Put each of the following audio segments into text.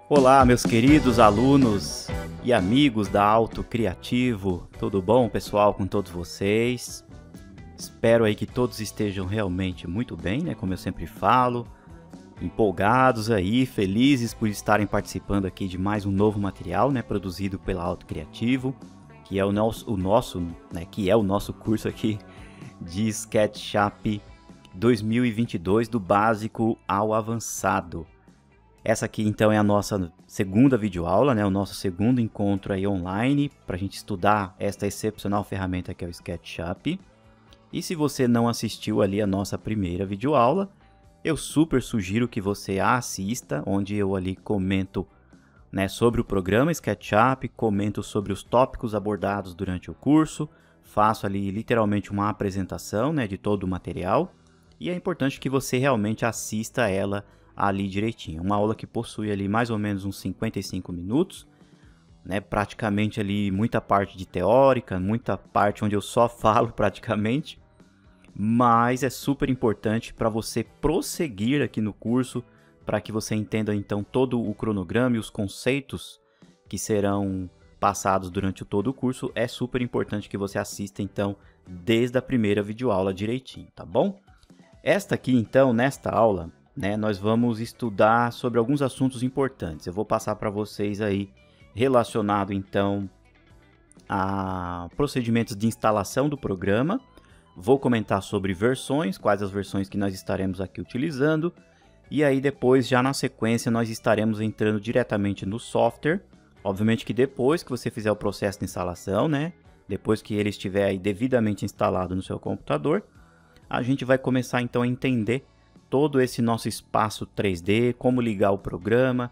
Olá, meus queridos alunos e amigos da Auto Criativo, tudo bom, pessoal, com todos vocês? Espero aí que todos estejam realmente muito bem, né? Como eu sempre falo, empolgados aí, felizes por estarem participando aqui de mais um novo material, né? Produzido pela Auto Criativo, que é o nosso curso aqui de SketchUp 2022 do básico ao avançado. Essa aqui então é a nossa segunda videoaula, né? O nosso segundo encontro aí online para a gente estudar esta excepcional ferramenta que é o SketchUp. E se você não assistiu ali a nossa primeira videoaula, eu super sugiro que você a assista, onde eu ali comento, né, sobre o programa SketchUp, comento sobre os tópicos abordados durante o curso, faço ali literalmente uma apresentação, né, de todo o material, e é importante que você realmente assista ela ali direitinho. Uma aula que possui ali mais ou menos uns 55 minutos, né? Praticamente ali muita parte de teórica, muita parte onde eu só falo praticamente, mas é super importante para você prosseguir aqui no curso, para que você entenda então todo o cronograma e os conceitos que serão passados durante todo o curso. É super importante que você assista então desde a primeira videoaula direitinho, tá bom? Esta aqui então, nesta aula, né, nós vamos estudar sobre alguns assuntos importantes. Eu vou passar para vocês aí relacionado então a procedimentos de instalação do programa. Vou comentar sobre versões, quais as versões que nós estaremos aqui utilizando. E aí depois, já na sequência, nós estaremos entrando diretamente no software. Obviamente que depois que você fizer o processo de instalação, né, depois que ele estiver aí devidamente instalado no seu computador, a gente vai começar então a entender todo esse nosso espaço 3D, como ligar o programa,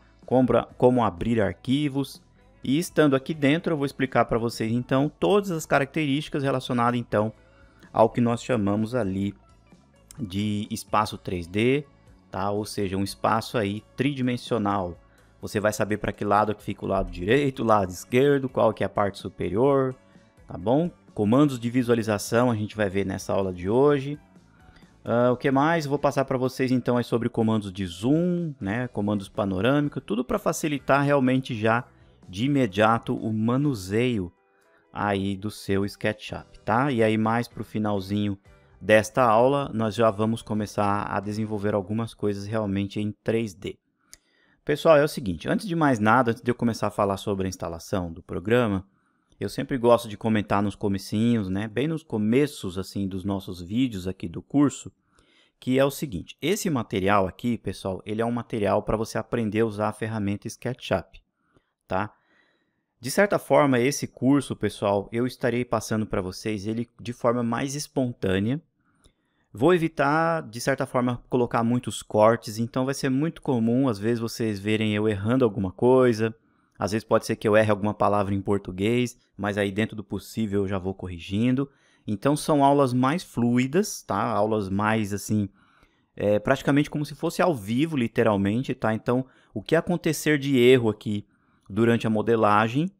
como abrir arquivos. E estando aqui dentro, eu vou explicar para vocês então todas as características relacionadas então ao que nós chamamos ali de espaço 3D, tá? Ou seja, um espaço aí tridimensional. Você vai saber para que lado que fica o lado direito, o lado esquerdo, qual que é a parte superior, tá bom? Comandos de visualização a gente vai ver nessa aula de hoje. O que mais? Vou passar para vocês então é sobre comandos de zoom, né, comandos panorâmicos, tudo para facilitar realmente já de imediato o manuseio aí do seu SketchUp, tá? E aí mais para o finalzinho desta aula nós já vamos começar a desenvolver algumas coisas realmente em 3D. Pessoal, é o seguinte, antes de mais nada, antes de eu começar a falar sobre a instalação do programa, eu sempre gosto de comentar nos comecinhos, né, bem nos começos assim dos nossos vídeos aqui do curso, que é o seguinte, esse material aqui, pessoal, ele é um material para você aprender a usar a ferramenta SketchUp, tá? De certa forma, esse curso, pessoal, eu estarei passando para vocês ele de forma mais espontânea. Vou evitar, de certa forma, colocar muitos cortes, então vai ser muito comum, às vezes, vocês verem eu errando alguma coisa. Às vezes pode ser que eu erre alguma palavra em português, mas aí dentro do possível eu já vou corrigindo. Então são aulas mais fluidas, tá? Aulas mais assim, praticamente como se fosse ao vivo, literalmente, tá? Então o que acontecer de erro aqui durante a modelagem,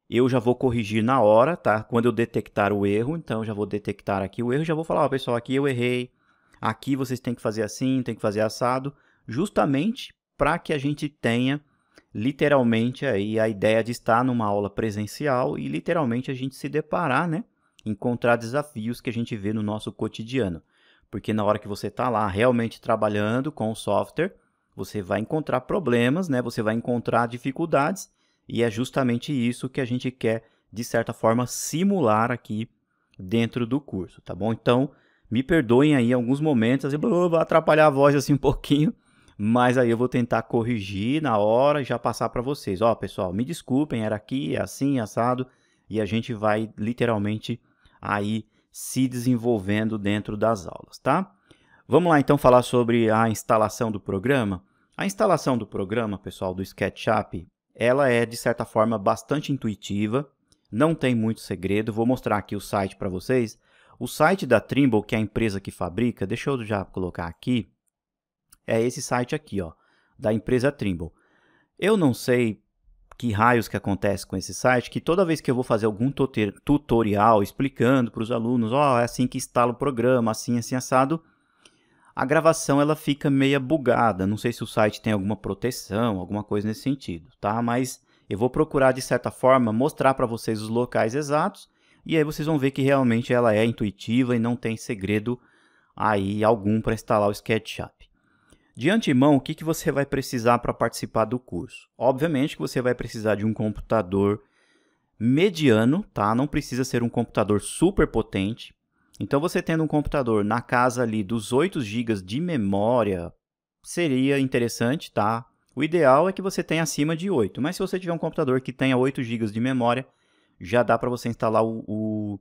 eu já vou corrigir na hora, tá? Quando eu detectar o erro, então eu já vou detectar aqui o erro, já vou falar, ó, pessoal, aqui eu errei, aqui vocês têm que fazer assim, tem que fazer assado, justamente para que a gente tenha literalmente aí a ideia de estar numa aula presencial e literalmente a gente se deparar, né, encontrar desafios que a gente vê no nosso cotidiano, porque na hora que você está lá realmente trabalhando com o software, você vai encontrar problemas, né, você vai encontrar dificuldades e é justamente isso que a gente quer de certa forma simular aqui dentro do curso, tá bom? Então me perdoem aí alguns momentos, assim, vou atrapalhar a voz assim um pouquinho, mas aí eu vou tentar corrigir na hora e já passar para vocês. Ó, pessoal, me desculpem, era aqui, é assim, assado, e a gente vai literalmente aí se desenvolvendo dentro das aulas, tá? Vamos lá então falar sobre a instalação do programa. A instalação do programa, pessoal, do SketchUp, ela é de certa forma bastante intuitiva, não tem muito segredo. Vou mostrar aqui o site para vocês. O site da Trimble, que é a empresa que fabrica, deixa eu já colocar aqui, é esse site aqui, ó, da empresa Trimble. Eu não sei que raios que acontece com esse site, que toda vez que eu vou fazer algum tutorial explicando para os alunos, ó, é assim que instala o programa, assim, assim, assado, a gravação ela fica meia bugada. Não sei se o site tem alguma proteção, alguma coisa nesse sentido, tá? Mas eu vou procurar, de certa forma, mostrar para vocês os locais exatos, e aí vocês vão ver que realmente ela é intuitiva e não tem segredo aí algum para instalar o SketchUp. De antemão, o que você vai precisar para participar do curso? Obviamente que você vai precisar de um computador mediano, tá? Não precisa ser um computador super potente. Então, você tendo um computador na casa ali dos 8 GB de memória, seria interessante, tá? O ideal é que você tenha acima de 8, mas se você tiver um computador que tenha 8 GB de memória, já dá para você instalar o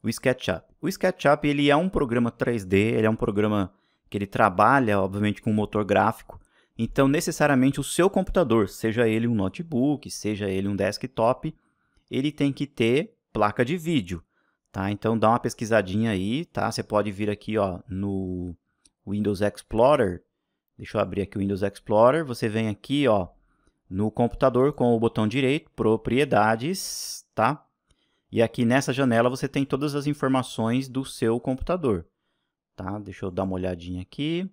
SketchUp. O SketchUp ele é um programa 3D, ele é um programa que ele trabalha, obviamente, com motor gráfico. Então, necessariamente, o seu computador, seja ele um notebook, seja ele um desktop, ele tem que ter placa de vídeo, tá? Então, dá uma pesquisadinha aí, tá? Você pode vir aqui, ó, no Windows Explorer. Deixa eu abrir aqui o Windows Explorer. Você vem aqui, ó, no computador com o botão direito, propriedades, tá? E aqui nessa janela você tem todas as informações do seu computador, tá? Deixa eu dar uma olhadinha aqui,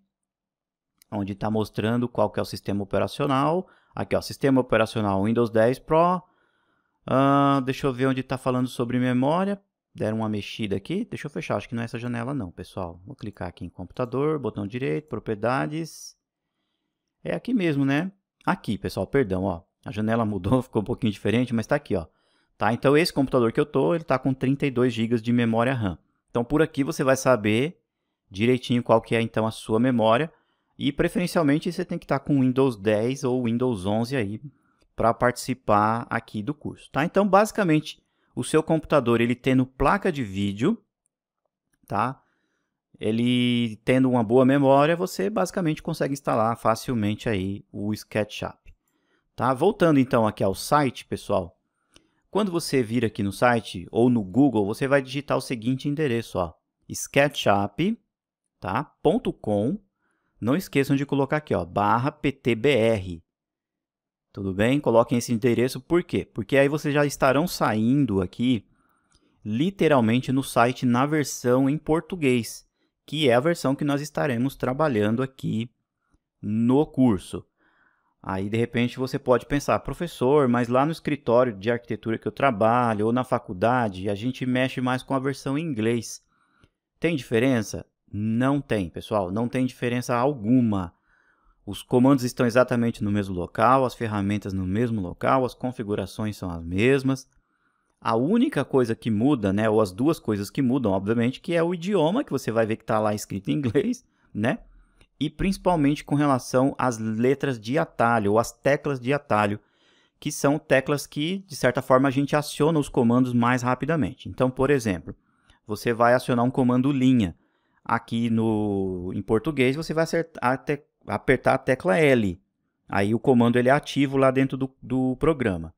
onde está mostrando qual que é o sistema operacional. Aqui, ó, sistema operacional Windows 10 Pro. Deixa eu ver onde está falando sobre memória. Deram uma mexida aqui. Deixa eu fechar, acho que não é essa janela não, pessoal. Vou clicar aqui em computador, botão direito, propriedades. É aqui mesmo, né? Aqui, pessoal, perdão, ó. A janela mudou, ficou um pouquinho diferente, mas está aqui, ó. Tá? Então, esse computador que eu tô, ele está com 32 GB de memória RAM. Então, por aqui você vai saber direitinho qual que é, então, a sua memória. E, preferencialmente, você tem que estar com Windows 10 ou Windows 11 aí para participar aqui do curso, tá? Então, basicamente, o seu computador, ele tendo placa de vídeo, tá? Ele tendo uma boa memória, você basicamente consegue instalar facilmente aí o SketchUp, tá? Voltando, então, aqui ao site, pessoal. Quando você vir aqui no site ou no Google, você vai digitar o seguinte endereço, ó, sketchup.com. Tá? .com. Não esqueçam de colocar aqui, ó, /ptbr. Tudo bem? Coloquem esse endereço, por quê? Porque aí vocês já estarão saindo aqui, literalmente no site na versão em português, que é a versão que nós estaremos trabalhando aqui no curso. Aí, de repente, você pode pensar, professor, mas lá no escritório de arquitetura que eu trabalho, ou na faculdade, a gente mexe mais com a versão em inglês. Tem diferença? Não tem, pessoal, não tem diferença alguma. Os comandos estão exatamente no mesmo local, as ferramentas no mesmo local, as configurações são as mesmas. A única coisa que muda, né, ou as duas coisas que mudam, obviamente, que é o idioma, que você vai ver que está lá escrito em inglês, né? E principalmente com relação às letras de atalho, ou às teclas de atalho, que são teclas que, de certa forma, a gente aciona os comandos mais rapidamente. Então, por exemplo, você vai acionar um comando linha. Aqui em português, você vai apertar a tecla L. Aí o comando ele é ativo lá dentro do programa.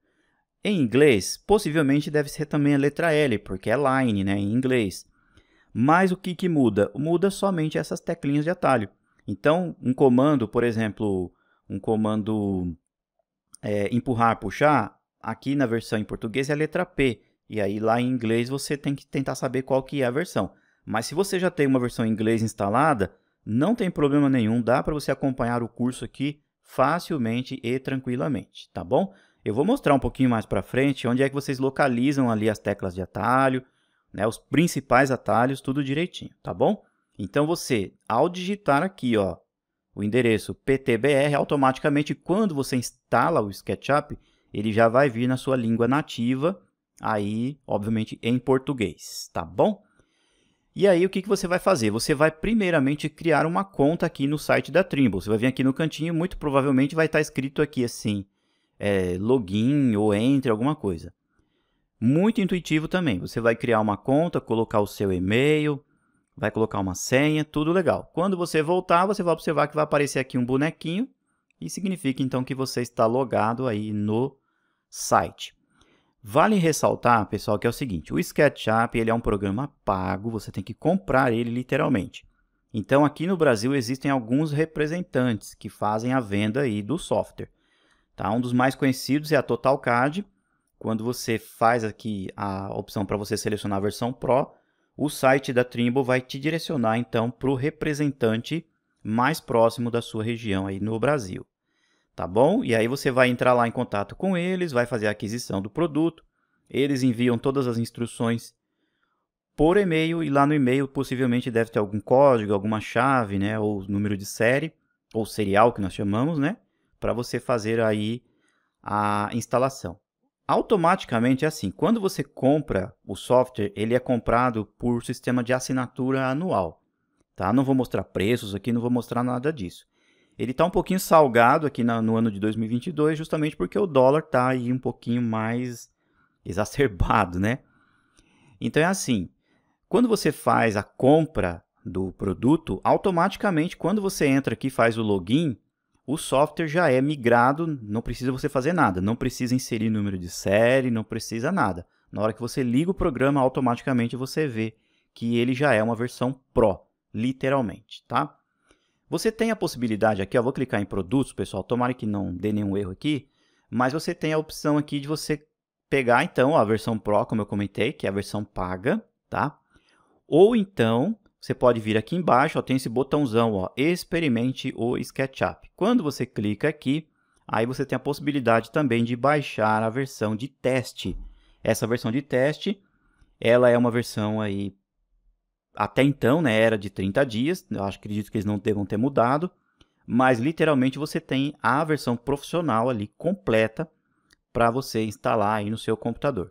Em inglês, possivelmente deve ser também a letra L, porque é line, né, em inglês. Mas o que muda? Muda somente essas teclinhas de atalho. Então, um comando, por exemplo, um comando empurrar, puxar, aqui na versão em português é a letra P. E aí lá em inglês você tem que tentar saber qual que é a versão. Mas se você já tem uma versão em inglês instalada, não tem problema nenhum, dá para você acompanhar o curso aqui facilmente e tranquilamente, tá bom? Eu vou mostrar um pouquinho mais para frente onde é que vocês localizam ali as teclas de atalho, né, os principais atalhos, tudo direitinho, tá bom? Então você, ao digitar aqui, ó, o endereço PTBR, automaticamente quando você instala o SketchUp, ele já vai vir na sua língua nativa, aí, obviamente, em português, tá bom? E aí, o que você vai fazer? Você vai primeiramente criar uma conta aqui no site da Trimble. Você vai vir aqui no cantinho, muito provavelmente vai estar escrito aqui assim, login ou entre, alguma coisa. Muito intuitivo também. Você vai criar uma conta, colocar o seu e-mail, vai colocar uma senha, tudo legal. Quando você voltar, você vai observar que vai aparecer aqui um bonequinho e significa então que você está logado aí no site. Vale ressaltar, pessoal, que é o seguinte, o SketchUp ele é um programa pago, você tem que comprar ele literalmente. Então, aqui no Brasil existem alguns representantes que fazem a venda aí do software. Tá? Um dos mais conhecidos é a TotalCAD. Quando você faz aqui a opção para você selecionar a versão Pro, o site da Trimble vai te direcionar então para o representante mais próximo da sua região aí no Brasil. Tá bom? E aí você vai entrar lá em contato com eles, vai fazer a aquisição do produto, eles enviam todas as instruções por e-mail e lá no e-mail possivelmente deve ter algum código, alguma chave, né, ou número de série, ou serial que nós chamamos, né, para você fazer aí a instalação. Automaticamente é assim, quando você compra o software, ele é comprado por sistema de assinatura anual. Tá? Não vou mostrar preços aqui, não vou mostrar nada disso. Ele está um pouquinho salgado aqui no ano de 2022, justamente porque o dólar está aí um pouquinho mais exacerbado, né? Então é assim, quando você faz a compra do produto, automaticamente quando você entra aqui e faz o login, o software já é migrado, não precisa você fazer nada, não precisa inserir número de série, não precisa nada. Na hora que você liga o programa, automaticamente você vê que ele já é uma versão Pro, literalmente, tá? Você tem a possibilidade aqui, ó, vou clicar em produtos, pessoal, tomara que não dê nenhum erro aqui, mas você tem a opção aqui de você pegar, então, ó, a versão Pro, como eu comentei, que é a versão paga, tá? Ou então, você pode vir aqui embaixo, ó, tem esse botãozão, ó, experimente o SketchUp. Quando você clica aqui, aí você tem a possibilidade também de baixar a versão de teste. Essa versão de teste, ela é uma versão aí, até então, né, era de 30 dias, eu acredito que eles não devam ter mudado, mas literalmente você tem a versão profissional ali completa para você instalar aí no seu computador.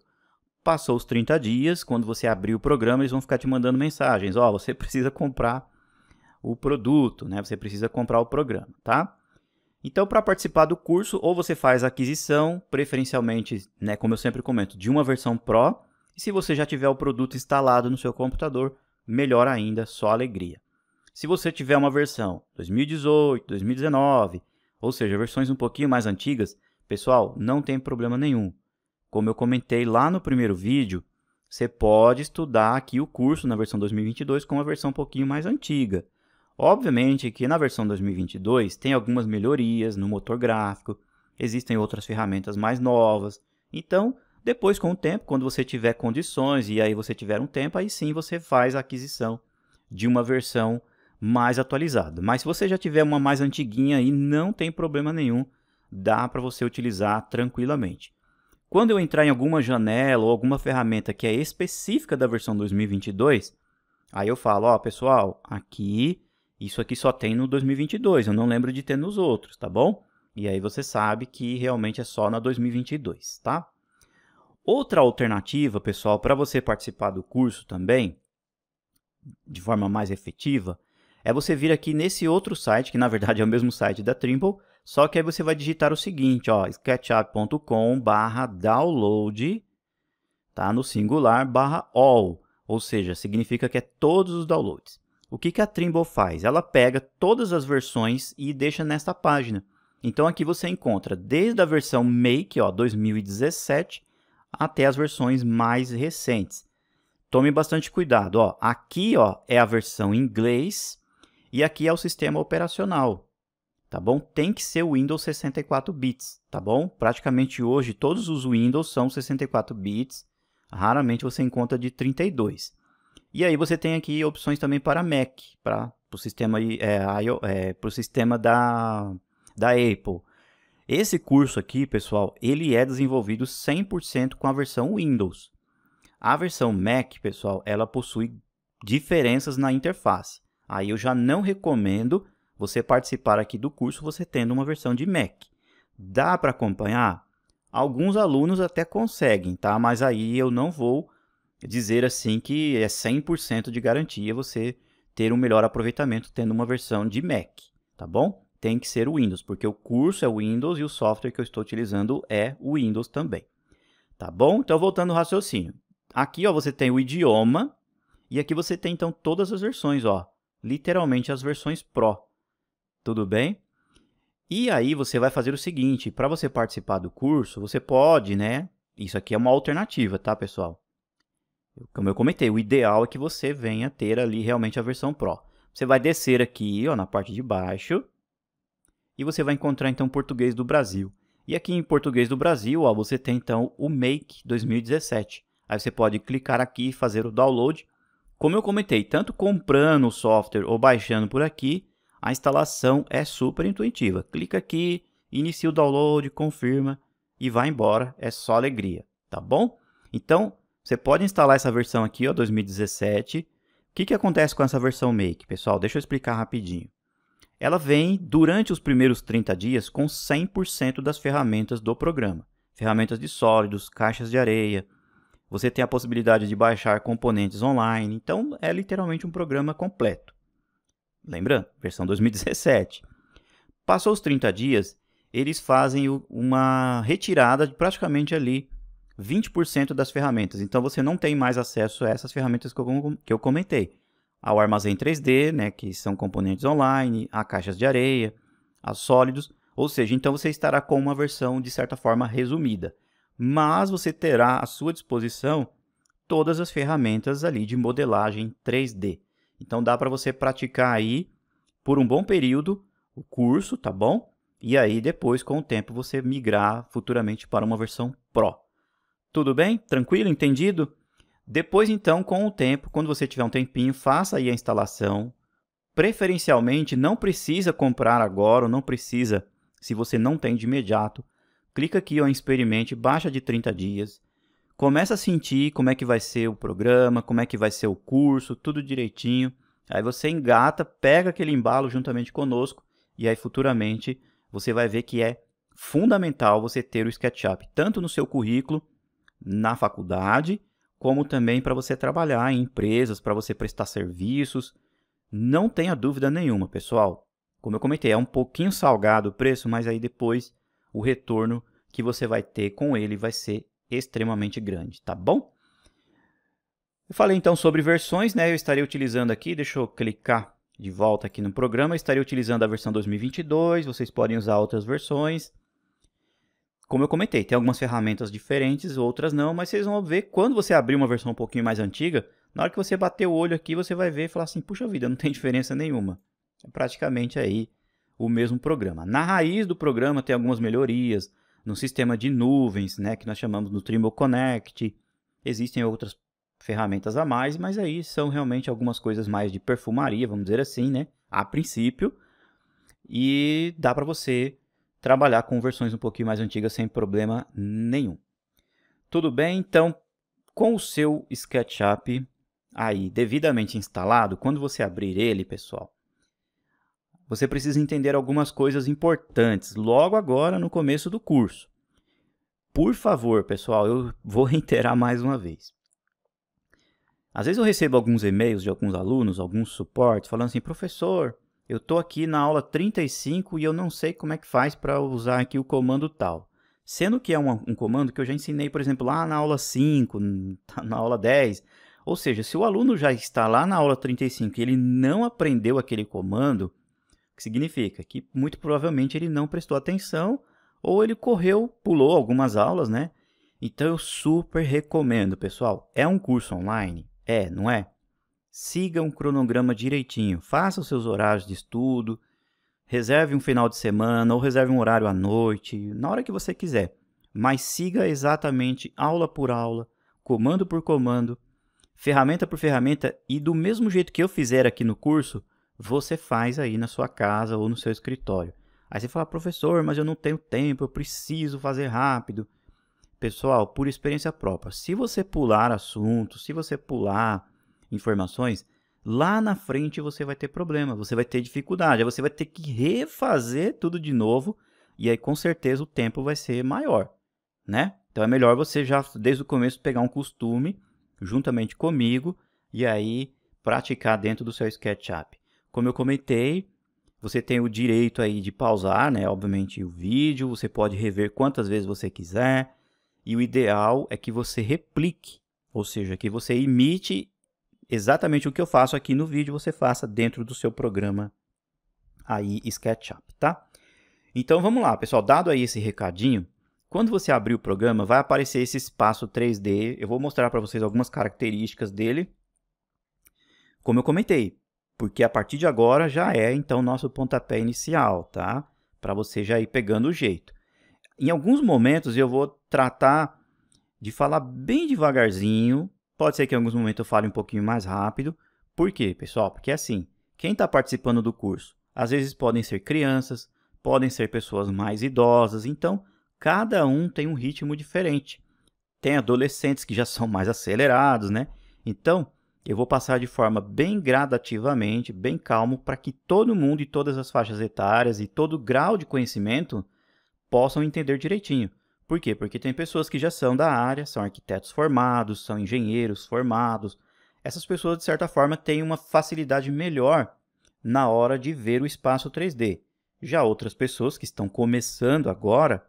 Passou os 30 dias, quando você abrir o programa, eles vão ficar te mandando mensagens. Ó, você precisa comprar o produto, né? Você precisa comprar o programa, tá? Então, para participar do curso, ou você faz a aquisição, preferencialmente, né, como eu sempre comento, de uma versão Pro. E se você já tiver o produto instalado no seu computador, melhor ainda, só alegria. Se você tiver uma versão 2018, 2019, ou seja, versões um pouquinho mais antigas, pessoal, não tem problema nenhum. Como eu comentei lá no primeiro vídeo, você pode estudar aqui o curso na versão 2022 com uma versão um pouquinho mais antiga. Obviamente que na versão 2022 tem algumas melhorias no motor gráfico, existem outras ferramentas mais novas. Então, depois com o tempo, quando você tiver condições e aí você tiver um tempo, aí sim você faz a aquisição de uma versão mais atualizada. Mas se você já tiver uma mais antiguinha aí, não tem problema nenhum, dá para você utilizar tranquilamente. Quando eu entrar em alguma janela ou alguma ferramenta que é específica da versão 2022, aí eu falo, ó, pessoal, aqui, isso aqui só tem no 2022, eu não lembro de ter nos outros, tá bom? E aí você sabe que realmente é só na 2022, tá? Outra alternativa, pessoal, para você participar do curso também, de forma mais efetiva, é você vir aqui nesse outro site, que na verdade é o mesmo site da Trimble, só que aí você vai digitar o seguinte, ó, sketchup.com/download, tá? No singular, /all, ou seja, significa que é todos os downloads. O que a Trimble faz? Ela pega todas as versões e deixa nesta página. Então aqui você encontra desde a versão Make, ó, 2017, até as versões mais recentes. Tome bastante cuidado, ó. Aqui, ó, é a versão em inglês e aqui é o sistema operacional. Tá bom? Tem que ser o Windows 64 bits, tá bom? Praticamente hoje todos os Windows são 64 bits, raramente você encontra de 32. E aí você tem aqui opções também para Mac, para o sistema, pro sistema da Apple. Esse curso aqui, pessoal, ele é desenvolvido 100% com a versão Windows. A versão Mac, pessoal, ela possui diferenças na interface. Aí eu já não recomendo você participar aqui do curso você tendo uma versão de Mac. Dá para acompanhar? Alguns alunos até conseguem, tá? Mas aí eu não vou dizer assim que é 100% de garantia você ter um melhor aproveitamento tendo uma versão de Mac, tá bom? Tem que ser o Windows, porque o curso é o Windows e o software que eu estou utilizando é o Windows também. Tá bom? Então, voltando ao raciocínio. Aqui, ó, você tem o idioma e aqui você tem, então, todas as versões, ó. Literalmente as versões Pro. Tudo bem? E aí você vai fazer o seguinte, para você participar do curso, você pode, né? Isso aqui é uma alternativa, tá, pessoal? Como eu comentei, o ideal é que você venha ter ali realmente a versão Pro. Você vai descer aqui, ó, na parte de baixo, e você vai encontrar, então, Português do Brasil. E aqui em Português do Brasil, ó, você tem, então, o Make 2017. Aí você pode clicar aqui e fazer o download. Como eu comentei, tanto comprando o software ou baixando por aqui, A instalação é super intuitiva. Clica aqui, inicia o download, confirma e vai embora. É só alegria, tá bom? Então, você pode instalar essa versão aqui, ó, 2017. O que acontece com essa versão Make, pessoal? Deixa eu explicar rapidinho. Ela vem, durante os primeiros 30 dias, com 100% das ferramentas do programa. Ferramentas de sólidos, caixas de areia. Você tem a possibilidade de baixar componentes online. Então, é literalmente um programa completo. Lembrando, versão 2017. Passou os 30 dias, eles fazem uma retirada de praticamente ali 20% das ferramentas. Então, você não tem mais acesso a essas ferramentas que eu comentei. Ao armazém 3D, né, que são componentes online, a caixas de areia, a sólidos. Ou seja, então você estará com uma versão, de certa forma, resumida. Mas você terá à sua disposição todas as ferramentas ali de modelagem 3D. Então dá para você praticar aí por um bom período o curso, tá bom? E aí depois, com o tempo, você migrar futuramente para uma versão Pro. Tudo bem? Tranquilo? Entendido? Depois, então, com o tempo, quando você tiver um tempinho, faça aí a instalação. Preferencialmente, não precisa comprar agora, ou não precisa, se você não tem de imediato. Clica aqui ó, em experimente, baixa de 30 dias. Começa a sentir como é que vai ser o programa, como é que vai ser o curso, tudo direitinho. Aí você engata, pega aquele embalo juntamente conosco e aí futuramente você vai ver que é fundamental você ter o SketchUp, tanto no seu currículo, na faculdade, como também para você trabalhar em empresas, para você prestar serviços. Não tenha dúvida nenhuma, pessoal. Como eu comentei, é um pouquinho salgado o preço, mas aí depois o retorno que você vai ter com ele vai ser extremamente grande, tá bom? Eu falei então sobre versões, né? Eu estaria utilizando aqui, deixa eu clicar de volta aqui no programa, eu estaria utilizando a versão 2022, vocês podem usar outras versões. Como eu comentei, tem algumas ferramentas diferentes, outras não, mas vocês vão ver quando você abrir uma versão um pouquinho mais antiga, na hora que você bater o olho aqui, você vai ver e falar assim, puxa vida, não tem diferença nenhuma. É praticamente aí o mesmo programa. Na raiz do programa tem algumas melhorias, no sistema de nuvens, né, que nós chamamos do Trimble Connect, existem outras ferramentas a mais, mas aí são realmente algumas coisas mais de perfumaria, vamos dizer assim, né, a princípio, e dá para você trabalhar com versões um pouquinho mais antigas sem problema nenhum. Tudo bem? Então, com o seu SketchUp aí devidamente instalado, quando você abrir ele, pessoal, você precisa entender algumas coisas importantes logo agora no começo do curso. Por favor, pessoal, eu vou reiterar mais uma vez. Às vezes eu recebo alguns e-mails de alguns alunos, alguns suportes, falando assim, professor, eu estou aqui na aula 35 e eu não sei como é que faz para usar aqui o comando tal. Sendo que é um comando que eu já ensinei, por exemplo, lá na aula 5, na aula 10. Ou seja, se o aluno já está lá na aula 35 e ele não aprendeu aquele comando, o que significa? Que muito provavelmente ele não prestou atenção ou ele correu, pulou algumas aulas, né? Então eu super recomendo, pessoal. É um curso online? É, não é? Siga um cronograma direitinho, faça os seus horários de estudo, reserve um final de semana ou reserve um horário à noite, na hora que você quiser. Mas siga exatamente aula por aula, comando por comando, ferramenta por ferramenta e do mesmo jeito que eu fizer aqui no curso, você faz aí na sua casa ou no seu escritório. Aí você fala, professor, mas eu não tenho tempo, eu preciso fazer rápido. Pessoal, por experiência própria, se você pular assuntos, se você pular informações, lá na frente você vai ter problema, você vai ter dificuldade, aí você vai ter que refazer tudo de novo e aí com certeza o tempo vai ser maior, né? Então é melhor você já desde o começo pegar um costume juntamente comigo e aí praticar dentro do seu SketchUp. Como eu comentei, você tem o direito aí de pausar, né? Obviamente o vídeo, você pode rever quantas vezes você quiser e o ideal é que você replique, ou seja, que você imite exatamente o que eu faço aqui no vídeo, você faça dentro do seu programa aí SketchUp, tá? Então vamos lá, pessoal, dado aí esse recadinho, quando você abrir o programa, vai aparecer esse espaço 3D, eu vou mostrar para vocês algumas características dele, como eu comentei, porque a partir de agora já é então nosso pontapé inicial, tá? Para você já ir pegando o jeito. Em alguns momentos eu vou tratar de falar bem devagarzinho, pode ser que em alguns momentos eu fale um pouquinho mais rápido. Por quê, pessoal? Porque assim, quem está participando do curso, às vezes podem ser crianças, podem ser pessoas mais idosas, então cada um tem um ritmo diferente. Tem adolescentes que já são mais acelerados, né? Então, eu vou passar de forma bem gradativamente, bem calmo, para que todo mundo e todas as faixas etárias e todo grau de conhecimento possam entender direitinho. Por quê? Porque tem pessoas que já são da área, são arquitetos formados, são engenheiros formados. Essas pessoas, de certa forma, têm uma facilidade melhor na hora de ver o espaço 3D. Já outras pessoas que estão começando agora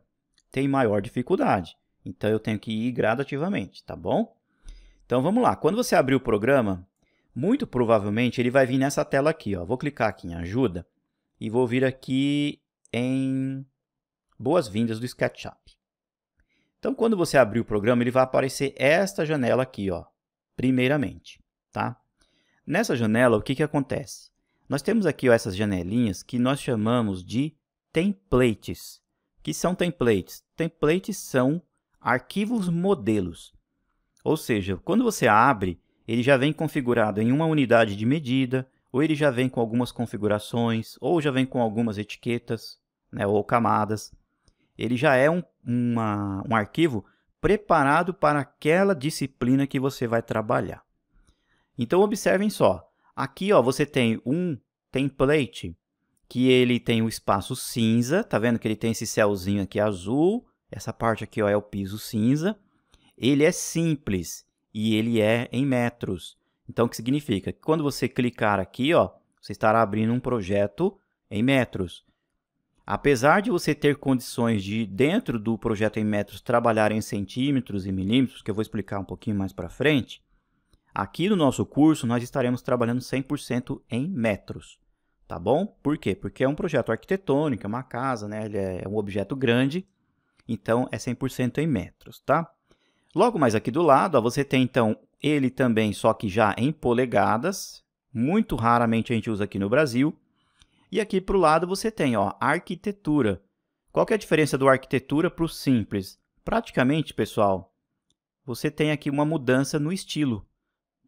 têm maior dificuldade. Então, eu tenho que ir gradativamente, tá bom? Então, vamos lá. Quando você abrir o programa, muito provavelmente ele vai vir nessa tela aqui, ó. Vou clicar aqui em Ajuda e vou vir aqui em Boas-vindas do SketchUp. Então, quando você abrir o programa, ele vai aparecer esta janela aqui, ó, primeiramente, tá? Nessa janela, o que acontece? Nós temos aqui, ó, essas janelinhas que nós chamamos de templates. O que são templates? Templates são arquivos modelos. Ou seja, quando você abre, ele já vem configurado em uma unidade de medida, ou ele já vem com algumas configurações, ou já vem com algumas etiquetas, né, ou camadas. Ele já é um arquivo preparado para aquela disciplina que você vai trabalhar. Então, observem só. Aqui, ó, você tem um template que ele tem o espaço cinza. Tá vendo que ele tem esse céuzinho aqui azul? Essa parte aqui, ó, é o piso cinza. Ele é simples e ele é em metros. Então, o que significa? Que quando você clicar aqui, ó, você estará abrindo um projeto em metros. Apesar de você ter condições de, dentro do projeto em metros, trabalhar em centímetros e milímetros, que eu vou explicar um pouquinho mais para frente, aqui no nosso curso nós estaremos trabalhando 100% em metros, tá bom? Por quê? Porque é um projeto arquitetônico, é uma casa, né? Ele é um objeto grande, então é 100% em metros, tá? Logo mais aqui do lado, ó, você tem então ele também, só que já em polegadas, muito raramente a gente usa aqui no Brasil. E aqui para o lado você tem, ó, arquitetura. Qual que é a diferença do arquitetura para o simples? Praticamente, pessoal, você tem aqui uma mudança no estilo.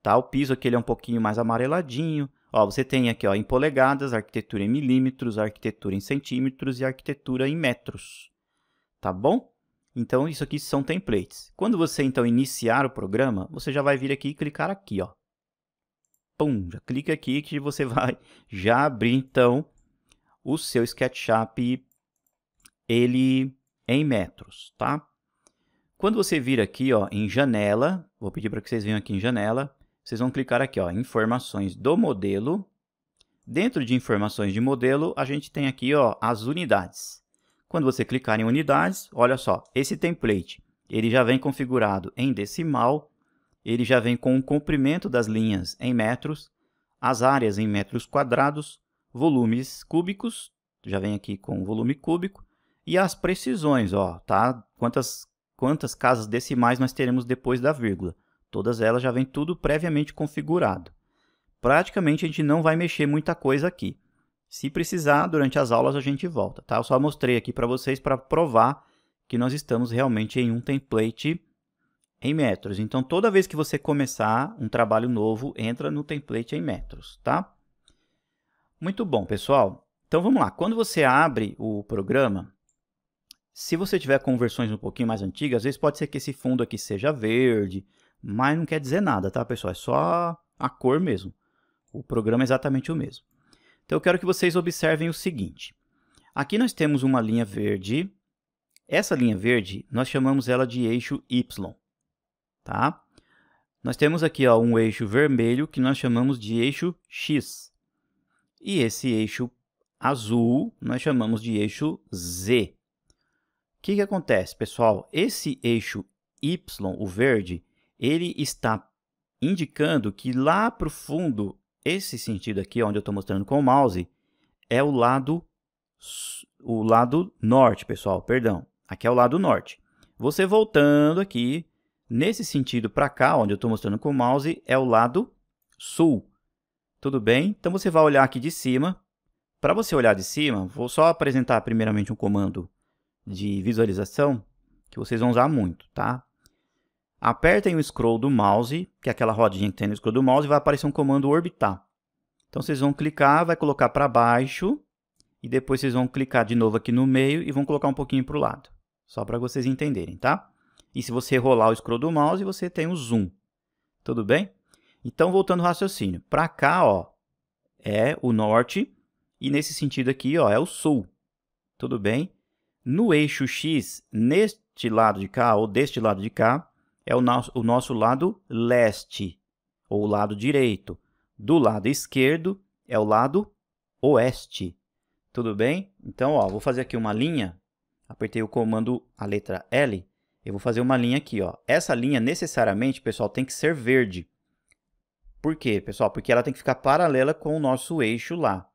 Tá? O piso aqui ele é um pouquinho mais amareladinho. Ó, você tem aqui, ó, em polegadas, arquitetura em milímetros, arquitetura em centímetros e arquitetura em metros. Tá bom? Então, isso aqui são templates. Quando você, então, iniciar o programa, você já vai vir aqui e clicar aqui, ó. Pum, já clica aqui que você vai já abrir, então, o seu SketchUp ele em metros, tá? Quando você vir aqui, ó, em janela, vou pedir para que vocês venham aqui em janela, vocês vão clicar aqui, ó, informações do modelo. Dentro de informações de modelo, a gente tem aqui, ó, as unidades. Quando você clicar em unidades, olha só, esse template, ele já vem configurado em decimal, ele já vem com o comprimento das linhas em metros, as áreas em metros quadrados, volumes cúbicos, já vem aqui com volume cúbico, e as precisões, ó, tá? Quantas casas decimais nós teremos depois da vírgula. Todas elas já vem tudo previamente configurado. Praticamente a gente não vai mexer muita coisa aqui. Se precisar, durante as aulas a gente volta, tá? Eu só mostrei aqui para vocês para provar que nós estamos realmente em um template em metros. Então, toda vez que você começar um trabalho novo, entra no template em metros, tá? Muito bom, pessoal. Então, vamos lá. Quando você abre o programa, se você tiver com versões um pouquinho mais antigas, às vezes pode ser que esse fundo aqui seja verde, mas não quer dizer nada, tá, pessoal? É só a cor mesmo. O programa é exatamente o mesmo. Então, eu quero que vocês observem o seguinte. Aqui nós temos uma linha verde. Essa linha verde, nós chamamos ela de eixo Y. Tá? Nós temos aqui, ó, um eixo vermelho que nós chamamos de eixo X. E esse eixo azul nós chamamos de eixo Z. O que acontece, pessoal? Esse eixo Y, o verde, ele está indicando que lá para o fundo, esse sentido aqui, onde eu estou mostrando com o mouse, é o lado norte, pessoal, perdão. Aqui é o lado norte. Você voltando aqui, nesse sentido para cá, onde eu estou mostrando com o mouse, é o lado sul. Tudo bem? Então, você vai olhar aqui de cima. Para você olhar de cima, vou só apresentar primeiramente um comando de visualização que vocês vão usar muito, tá? Apertem o scroll do mouse, que é aquela rodinha que tem no scroll do mouse, e vai aparecer um comando orbitar. Então, vocês vão clicar, vai colocar para baixo e depois vocês vão clicar de novo aqui no meio e vão colocar um pouquinho para o lado. Só para vocês entenderem, tá? E se você rolar o scroll do mouse, você tem o zoom. Tudo bem? Então, voltando ao raciocínio. Para cá, ó, é o norte e nesse sentido aqui, ó, é o sul. Tudo bem? No eixo X, neste lado de cá, ou deste lado de cá, é o nosso lado leste, ou lado direito. Do lado esquerdo é o lado oeste. Tudo bem? Então, ó, vou fazer aqui uma linha. Apertei o comando, a letra L. Eu vou fazer uma linha aqui, ó. Essa linha, necessariamente, pessoal, tem que ser verde. Por quê, pessoal? Porque ela tem que ficar paralela com o nosso eixo lá,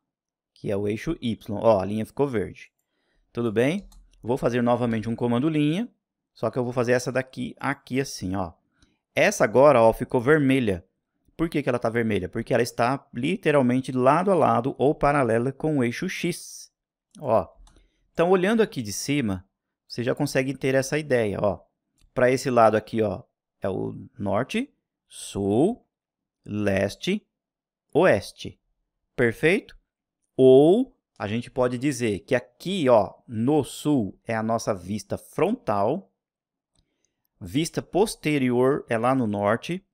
que é o eixo Y. Ó, a linha ficou verde. Tudo bem? Vou fazer novamente um comando linha, só que eu vou fazer essa daqui, aqui assim, ó. Essa agora, ó, ficou vermelha. Por que que ela está vermelha? Porque ela está literalmente lado a lado ou paralela com o eixo X. Ó. Então, olhando aqui de cima, você já consegue ter essa ideia, ó. Para esse lado aqui, ó, é o norte, sul, leste, oeste. Perfeito? Ou a gente pode dizer que aqui, ó, no sul é a nossa vista frontal, vista posterior é lá no norte,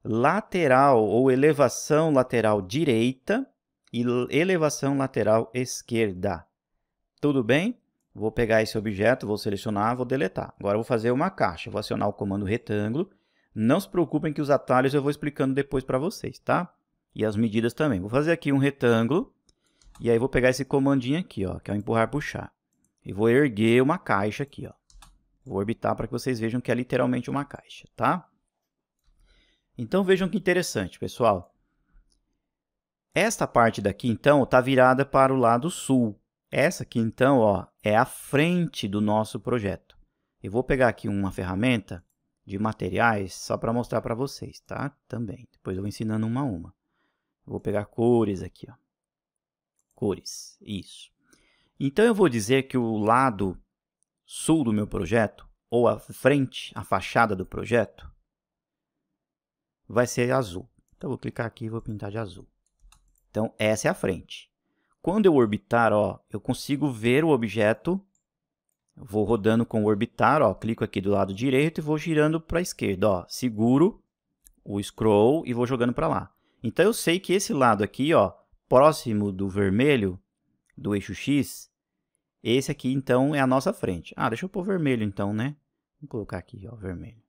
lateral ou elevação lateral direita e elevação lateral esquerda. Tudo bem? Vou pegar esse objeto, vou selecionar, vou deletar. Agora eu vou fazer uma caixa, vou acionar o comando retângulo. Não se preocupem que os atalhos eu vou explicando depois para vocês, tá? E as medidas também. Vou fazer aqui um retângulo. E aí vou pegar esse comandinho aqui, ó, que é o empurrar, puxar. E vou erguer uma caixa aqui, ó. Vou orbitar para que vocês vejam que é literalmente uma caixa, tá? Então vejam que interessante, pessoal. Esta parte daqui, então, está virada para o lado sul. Essa aqui, então, ó, é a frente do nosso projeto. Eu vou pegar aqui uma ferramenta de materiais só para mostrar para vocês, tá? Também. Depois eu vou ensinando uma a uma. Vou pegar cores aqui, ó. Cores, isso. Então, eu vou dizer que o lado sul do meu projeto, ou a frente, a fachada do projeto, vai ser azul. Então, eu vou clicar aqui e vou pintar de azul. Então, essa é a frente. Quando eu orbitar, ó, eu consigo ver o objeto. Eu vou rodando com o orbitar, ó, clico aqui do lado direito e vou girando para a esquerda. Ó, seguro o scroll e vou jogando para lá. Então, eu sei que esse lado aqui, ó, próximo do vermelho, do eixo X, esse aqui, então, é a nossa frente. Ah, deixa eu pôr vermelho, então, né? Vou colocar aqui, ó, vermelho.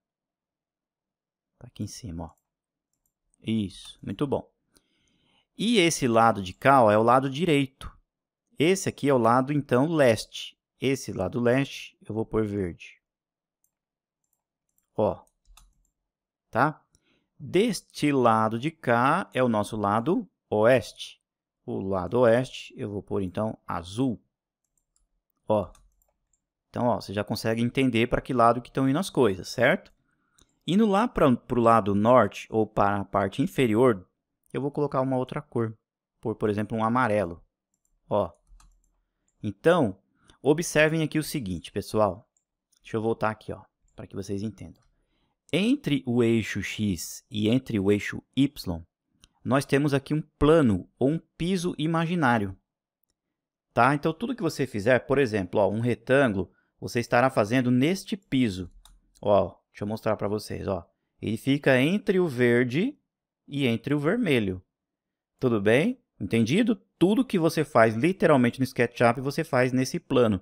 Tá aqui em cima, ó. Isso, muito bom. E esse lado de cá, ó, é o lado direito. Esse aqui é o lado, então, leste. Esse lado leste, eu vou pôr verde. Ó, tá? Deste lado de cá é o nosso lado oeste. O lado oeste, eu vou pôr, então, azul. Ó. Então, ó, você já consegue entender para que lado que estão indo as coisas, certo? Indo lá para o lado norte, ou para a parte inferior, eu vou colocar uma outra cor. Por exemplo, um amarelo. Ó. Então, observem aqui o seguinte, pessoal. Deixa eu voltar aqui, ó, para que vocês entendam. Entre o eixo X e entre o eixo Y, nós temos aqui um plano ou um piso imaginário. Tá? Então, tudo que você fizer, por exemplo, ó, um retângulo, você estará fazendo neste piso. Ó, deixa eu mostrar para vocês. Ó. Ele fica entre o verde e entre o vermelho. Tudo bem? Entendido? Tudo que você faz literalmente no SketchUp, você faz nesse plano.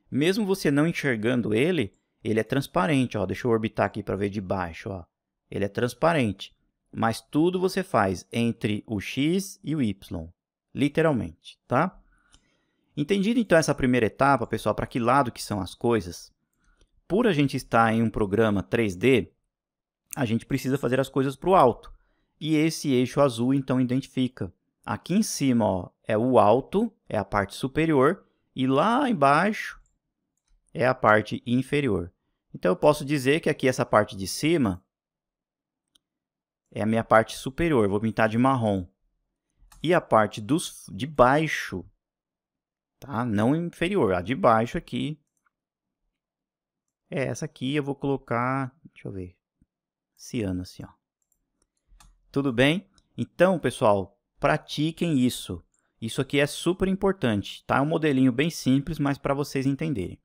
Mesmo você não enxergando ele, ele é transparente. Ó. Deixa eu orbitar aqui para ver de baixo. Ó. Ele é transparente. Mas tudo você faz entre o X e o Y. Literalmente, tá? Entendido, então, essa primeira etapa, pessoal, para que lado que são as coisas? Por a gente estar em um programa 3D, a gente precisa fazer as coisas para o alto. E esse eixo azul, então, identifica. Aqui em cima, ó, é o alto, é a parte superior, e lá embaixo é a parte inferior. Então, eu posso dizer que aqui essa parte de cima é a minha parte superior, vou pintar de marrom. E a parte de baixo, tá? Não inferior, a de baixo aqui, é essa aqui, eu vou colocar, deixa eu ver, ciano assim, ó. Tudo bem? Então, pessoal, pratiquem isso. Isso aqui é super importante, tá? É um modelinho bem simples, mas para vocês entenderem.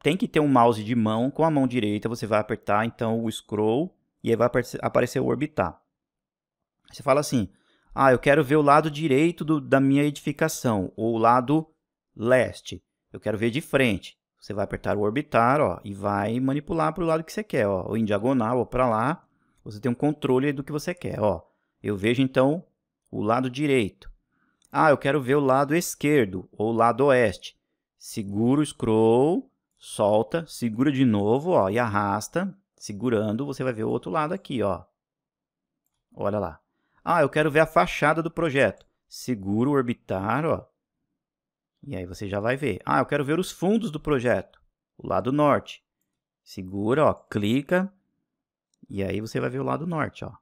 Tem que ter um mouse de mão, com a mão direita você vai apertar então o scroll e aí vai aparecer o orbitar. Você fala assim, eu quero ver o lado direito da minha edificação, ou o lado leste, eu quero ver de frente. Você vai apertar o orbitar, ó, e vai manipular para o lado que você quer, ó, ou em diagonal ou para lá. Você tem um controle do que você quer, ó. Eu vejo então o lado direito. Eu quero ver o lado esquerdo ou o lado oeste. Segura o scroll, solta, segura de novo, ó, e arrasta. Segurando, você vai ver o outro lado aqui, ó. Olha lá. Eu quero ver a fachada do projeto. Segura o orbitar, ó. E aí você já vai ver. Eu quero ver os fundos do projeto. O lado norte. Segura, ó, clica. E aí você vai ver o lado norte, ó.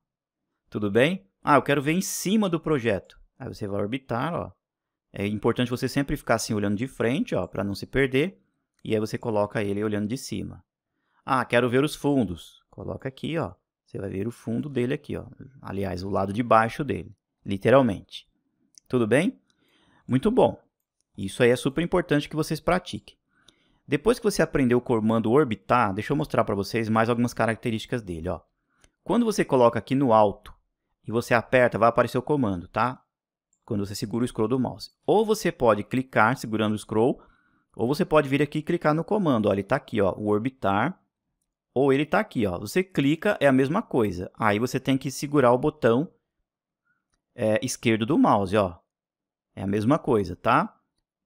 Tudo bem? Eu quero ver em cima do projeto. Aí você vai orbitar, ó. É importante você sempre ficar assim olhando de frente, ó, para não se perder. E aí você coloca ele olhando de cima. Quero ver os fundos. Coloca aqui, ó. Você vai ver o fundo dele aqui, ó. Aliás, o lado de baixo dele, literalmente. Tudo bem? Muito bom. Isso aí é super importante que vocês pratiquem. Depois que você aprender o comando orbitar, deixa eu mostrar para vocês mais algumas características dele, ó. Quando você coloca aqui no alto e você aperta, vai aparecer o comando, tá? Quando você segura o scroll do mouse. Ou você pode clicar segurando o scroll, ou você pode vir aqui e clicar no comando. Ó, ele está aqui, ó, o orbitar. Ou ele está aqui, ó. Você clica, é a mesma coisa. Aí você tem que segurar o botão esquerdo do mouse, ó. É a mesma coisa, tá?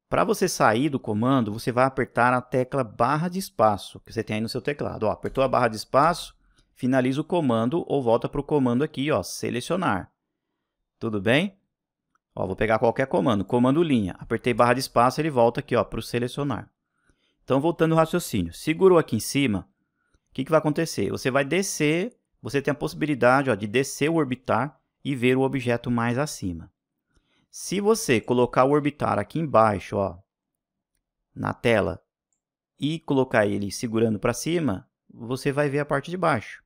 Para você sair do comando, você vai apertar a tecla barra de espaço que você tem aí no seu teclado. Ó, apertou a barra de espaço, finaliza o comando ou volta para o comando aqui, ó, selecionar. Tudo bem? Ó, vou pegar qualquer comando, comando linha. Apertei barra de espaço, ele volta aqui, ó, para o selecionar. Então, voltando ao raciocínio. Segurou aqui em cima, o que vai acontecer? Você vai descer, você tem a possibilidade, ó, de descer o orbitar e ver o objeto mais acima. Se você colocar o orbitar aqui embaixo, ó, na tela, e colocar ele segurando para cima, você vai ver a parte de baixo.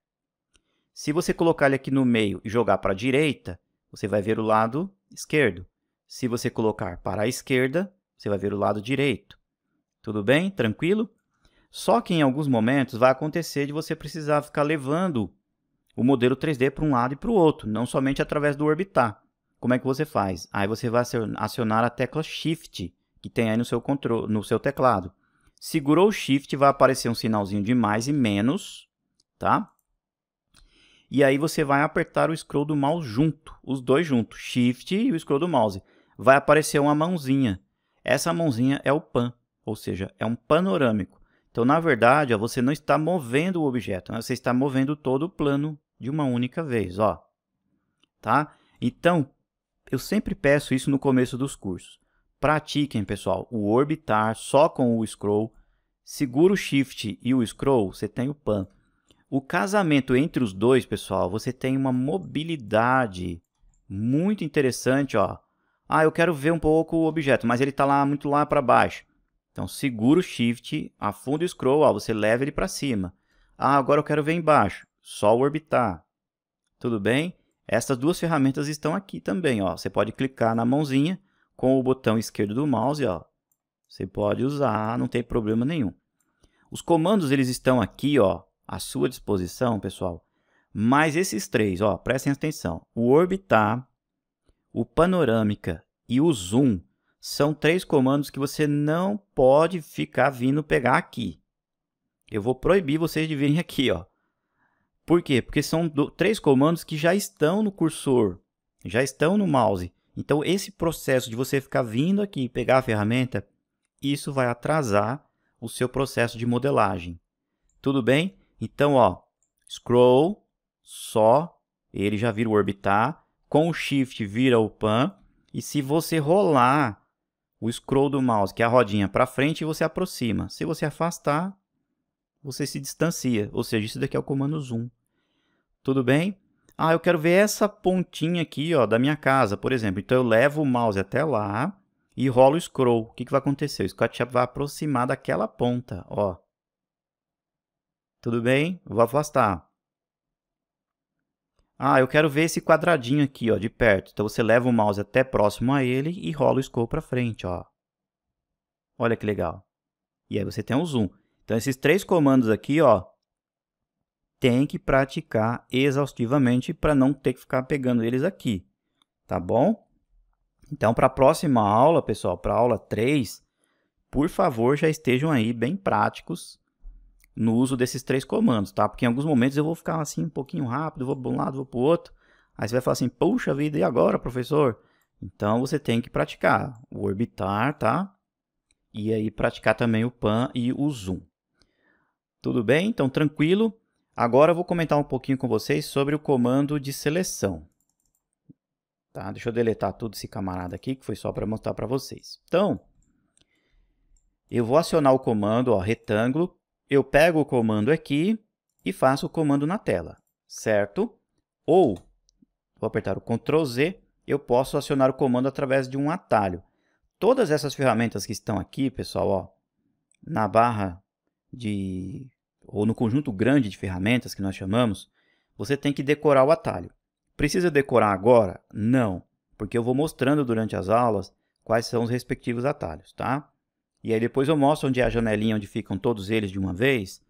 Se você colocar ele aqui no meio e jogar para a direita, você vai ver o lado esquerdo. Se você colocar para a esquerda, você vai ver o lado direito. Tudo bem? Tranquilo? Só que em alguns momentos vai acontecer de você precisar ficar levando o modelo 3D para um lado e para o outro, não somente através do orbitar. Como é que você faz? Aí você vai acionar a tecla Shift, que tem aí no seu teclado. Segurou o Shift, vai aparecer um sinalzinho de mais e menos, tá? E aí você vai apertar o scroll do mouse junto, os dois juntos, Shift e o scroll do mouse. Vai aparecer uma mãozinha. Essa mãozinha é o pan, ou seja, é um panorâmico. Então, na verdade, ó, você não está movendo o objeto, né? Você está movendo todo o plano de uma única vez, ó. Tá? Então, eu sempre peço isso no começo dos cursos. Pratiquem, pessoal, o orbitar só com o scroll. Segura o Shift e o scroll, você tem o pan. O casamento entre os dois, pessoal, você tem uma mobilidade muito interessante, ó. Eu quero ver um pouco o objeto, mas ele está muito lá para baixo. Então, segura o Shift, afunda o scroll, ó, você leva ele para cima. Agora eu quero ver embaixo, só o orbitar. Tudo bem? Essas duas ferramentas estão aqui também, ó. Você pode clicar na mãozinha com o botão esquerdo do mouse, ó. Você pode usar, não tem problema nenhum. Os comandos eles estão aqui, ó, à sua disposição, pessoal. Mas esses três, ó, prestem atenção. O orbitar, o panorâmica e o zoom são três comandos que você não pode ficar vindo pegar aqui. Eu vou proibir vocês de virem aqui, ó. Por quê? Porque são três comandos que já estão no cursor, já estão no mouse. Então, esse processo de você ficar vindo aqui e pegar a ferramenta, isso vai atrasar o seu processo de modelagem. Tudo bem? Então, ó, scroll, só, ele já vira o orbitar. Com o Shift vira o pan. E se você rolar o scroll do mouse, que é a rodinha, para frente, você aproxima. Se você afastar, você se distancia. Ou seja, isso daqui é o comando zoom. Tudo bem? Eu quero ver essa pontinha aqui, ó, da minha casa, por exemplo. Então, eu levo o mouse até lá e rolo o scroll. O que vai acontecer? O SketchUp vai aproximar daquela ponta, ó. Tudo bem? Eu vou afastar. Ah, eu quero ver esse quadradinho aqui, ó, de perto. Então, você leva o mouse até próximo a ele e rola o scroll para frente, ó. Olha que legal. E aí você tem um zoom. Então, esses 3 comandos aqui, ó, tem que praticar exaustivamente para não ter que ficar pegando eles aqui, tá bom? Então, para a próxima aula, pessoal, para a aula 3, por favor, já estejam aí bem práticos no uso desses 3 comandos, tá? Porque em alguns momentos eu vou ficar assim um pouquinho rápido, vou para um lado, vou para o outro. Aí você vai falar assim, puxa vida, e agora, professor? Então, você tem que praticar o orbitar, tá? E aí praticar também o pan e o zoom. Tudo bem? Então, tranquilo. Agora eu vou comentar um pouquinho com vocês sobre o comando de seleção. Tá? Deixa eu deletar tudo esse camarada aqui, que foi só para mostrar para vocês. Então, eu vou acionar o comando, ó, retângulo. Eu pego o comando aqui e faço o comando na tela, certo? Ou, vou apertar o Ctrl Z, eu posso acionar o comando através de um atalho. Todas essas ferramentas que estão aqui, pessoal, ó, na barra ou no conjunto grande de ferramentas que nós chamamos, você tem que decorar o atalho. Precisa decorar agora? Não, porque eu vou mostrando durante as aulas quais são os respectivos atalhos, tá? E aí depois eu mostro onde é a janelinha onde ficam todos eles de uma vez.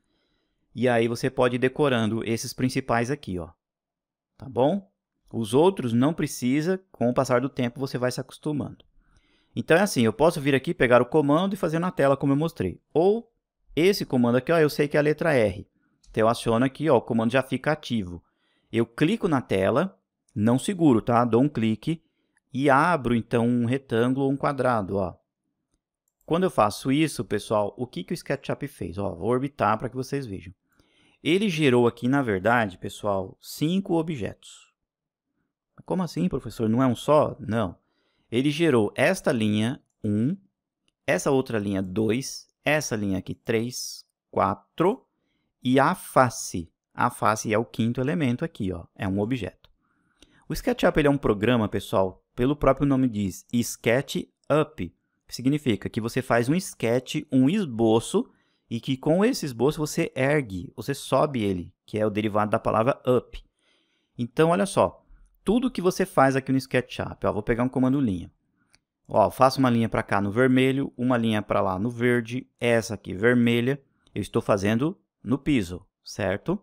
E aí você pode ir decorando esses principais aqui, ó. Tá bom? Os outros não precisa, com o passar do tempo você vai se acostumando. Então é assim, eu posso vir aqui, pegar o comando e fazer na tela como eu mostrei. Ou esse comando aqui, ó, eu sei que é a letra R. Então eu aciono aqui, ó, o comando já fica ativo. Eu clico na tela, não seguro, tá? Dou um clique e abro então um retângulo ou um quadrado, ó. Quando eu faço isso, pessoal, o que o SketchUp fez? Ó, vou orbitar para que vocês vejam. Ele gerou aqui, na verdade, pessoal, 5 objetos. Como assim, professor? Não é um só? Não. Ele gerou esta linha 1, essa outra linha 2, essa linha aqui 3, 4 e a face. A face é o 5º elemento aqui, ó, é um objeto. O SketchUp ele é um programa, pessoal, pelo próprio nome diz, SketchUp. Significa que você faz um sketch, um esboço, e que com esse esboço você ergue, você sobe ele, que é o derivado da palavra up. Então, olha só, tudo que você faz aqui no SketchUp, ó, vou pegar um comando linha. Ó, faço uma linha para cá no vermelho, uma linha para lá no verde, essa aqui vermelha, eu estou fazendo no piso, certo?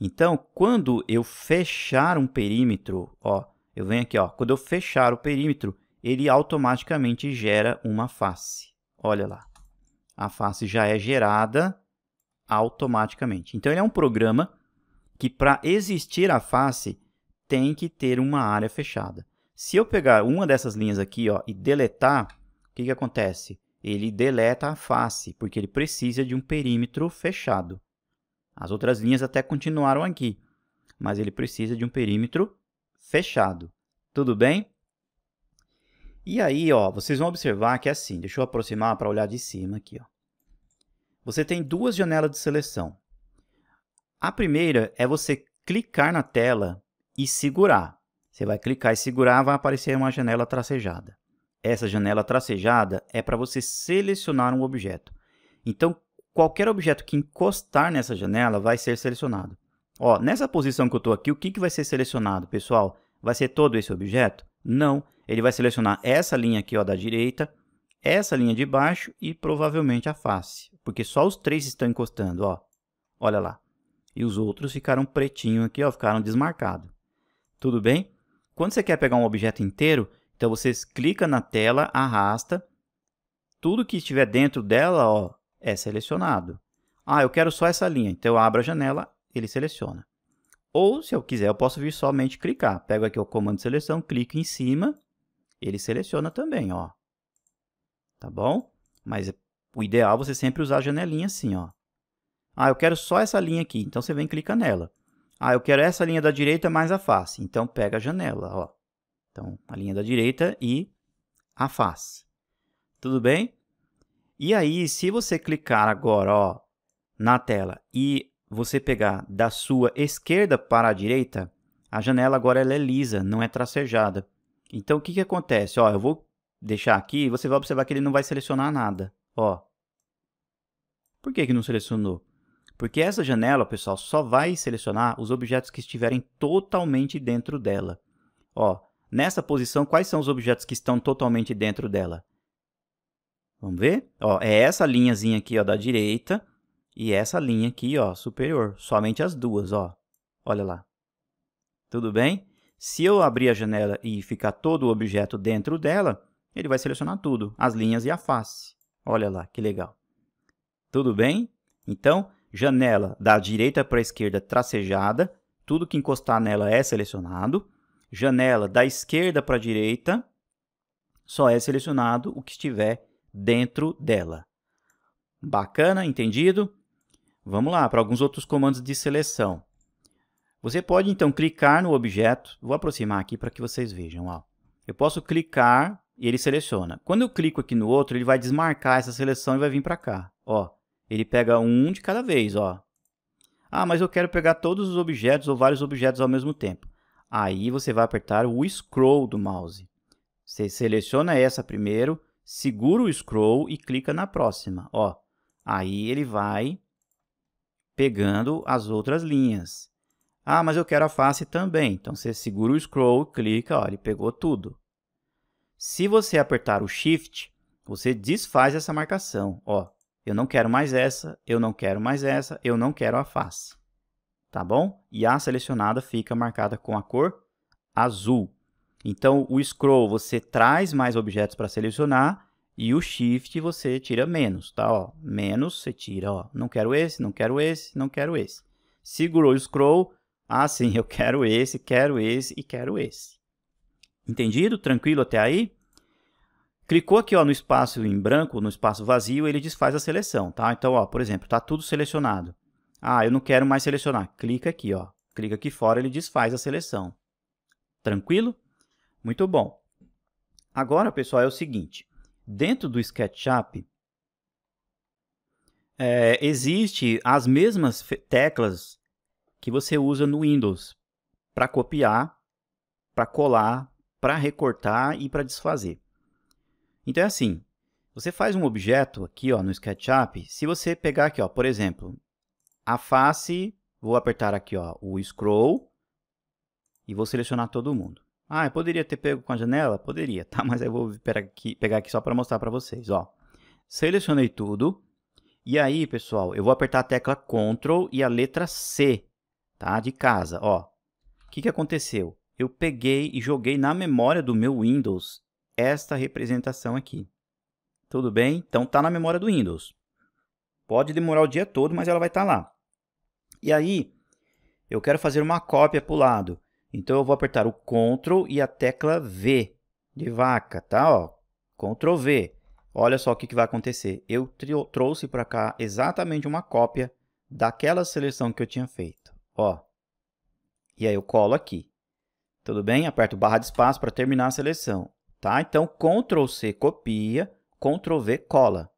Então, quando eu fechar um perímetro, ó, eu venho aqui, ó, quando eu fechar o perímetro, ele automaticamente gera uma face. Olha lá, a face já é gerada automaticamente. Então, ele é um programa que, para existir a face, tem que ter uma área fechada. Se eu pegar uma dessas linhas aqui, ó, e deletar, o que acontece? Ele deleta a face, porque ele precisa de um perímetro fechado. As outras linhas até continuaram aqui, mas ele precisa de um perímetro fechado. Tudo bem? E aí, ó, vocês vão observar que é assim. Deixa eu aproximar para olhar de cima aqui, ó. Você tem 2 janelas de seleção. A primeira é você clicar na tela e segurar. Você vai clicar e segurar, vai aparecer uma janela tracejada. Essa janela tracejada é para você selecionar um objeto. Então, qualquer objeto que encostar nessa janela vai ser selecionado. Ó, nessa posição que eu estou aqui, o que vai ser selecionado, pessoal? Vai ser todo esse objeto? Não. Ele vai selecionar essa linha aqui, ó, da direita, essa linha de baixo e provavelmente a face. Porque só os 3 estão encostando, ó. Olha lá. E os outros ficaram pretinho aqui, ó, ficaram desmarcados. Tudo bem? Quando você quer pegar um objeto inteiro, então você clica na tela, arrasta. Tudo que estiver dentro dela, ó, é selecionado. Ah, eu quero só essa linha. Então eu abro a janela, ele seleciona. Ou, se eu quiser, eu posso vir somente clicar. Pego aqui o comando de seleção, clico em cima, ele seleciona também, ó. Tá bom? Mas o ideal é você sempre usar a janelinha assim, ó. Ah, eu quero só essa linha aqui, então você vem e clica nela. Ah, eu quero essa linha da direita mais a face, então pega a janela, ó. Então, a linha da direita e a face. Tudo bem? E aí, se você clicar agora, ó, na tela e você pegar da sua esquerda para a direita, a janela agora ela é lisa, não é tracejada. Então, o que acontece? Ó, eu vou deixar aqui e você vai observar que ele não vai selecionar nada. Ó. Por que não selecionou? Porque essa janela, pessoal, só vai selecionar os objetos que estiverem totalmente dentro dela. Ó, nessa posição, quais são os objetos que estão totalmente dentro dela? Vamos ver? Ó, é essa linhazinha aqui, ó, da direita e essa linha aqui, ó, superior. Somente as duas, ó. Olha lá. Tudo bem? Se eu abrir a janela e ficar todo o objeto dentro dela, ele vai selecionar tudo, as linhas e a face. Olha lá, que legal. Tudo bem? Então, janela da direita para a esquerda tracejada, tudo que encostar nela é selecionado. Janela da esquerda para a direita, só é selecionado o que estiver dentro dela. Bacana? Entendido? Vamos lá para alguns outros comandos de seleção. Você pode, então, clicar no objeto. Vou aproximar aqui para que vocês vejam. Ó. Eu posso clicar e ele seleciona. Quando eu clico aqui no outro, ele vai desmarcar essa seleção e vai vir para cá. Ó. Ele pega um de cada vez. Ó. Ah, mas eu quero pegar todos os objetos ou vários objetos ao mesmo tempo. Aí você vai apertar o scroll do mouse. Você seleciona essa primeiro, segura o scroll e clica na próxima. Ó. Aí ele vai pegando as outras linhas. Ah, mas eu quero a face também. Então, você segura o scroll, clica, ó, ele pegou tudo. Se você apertar o Shift, você desfaz essa marcação. Ó, eu não quero mais essa, eu não quero mais essa, eu não quero a face. Tá bom? E a selecionada fica marcada com a cor azul. Então, o scroll você traz mais objetos para selecionar e o Shift você tira menos, tá? Ó, menos você tira, ó, não quero esse, não quero esse, não quero esse. Segurou o scroll, ah, sim, eu quero esse e quero esse. Entendido? Tranquilo até aí? Clicou aqui, ó, no espaço em branco, no espaço vazio, ele desfaz a seleção, tá? Então, ó, por exemplo, está tudo selecionado. Ah, eu não quero mais selecionar. Clica aqui, ó. Clica aqui fora, ele desfaz a seleção. Tranquilo? Muito bom. Agora, pessoal, é o seguinte. Dentro do SketchUp, existe as mesmas teclas que você usa no Windows para copiar, para colar, para recortar e para desfazer. Então é assim, você faz um objeto aqui, ó, no SketchUp, se você pegar aqui, ó, por exemplo, a face, vou apertar aqui, ó, o scroll e vou selecionar todo mundo. Ah, eu poderia ter pego com a janela? Poderia, tá? Mas eu vou pegar aqui só para mostrar para vocês, ó. Selecionei tudo e aí, pessoal, eu vou apertar a tecla Ctrl e a letra C, tá? De casa, ó. O que aconteceu? Eu peguei e joguei na memória do meu Windows esta representação aqui. Tudo bem? Então, tá na memória do Windows. Pode demorar o dia todo, mas ela vai estar lá. E aí, eu quero fazer uma cópia para o lado. Então, eu vou apertar o Ctrl e a tecla V de vaca, tá? Ó, Ctrl V. Olha só o que vai acontecer. Eu trouxe para cá exatamente uma cópia daquela seleção que eu tinha feito. Ó. E aí eu colo aqui. Tudo bem? Aperto barra de espaço para terminar a seleção. Tá? Então, Ctrl C copia, Ctrl V cola.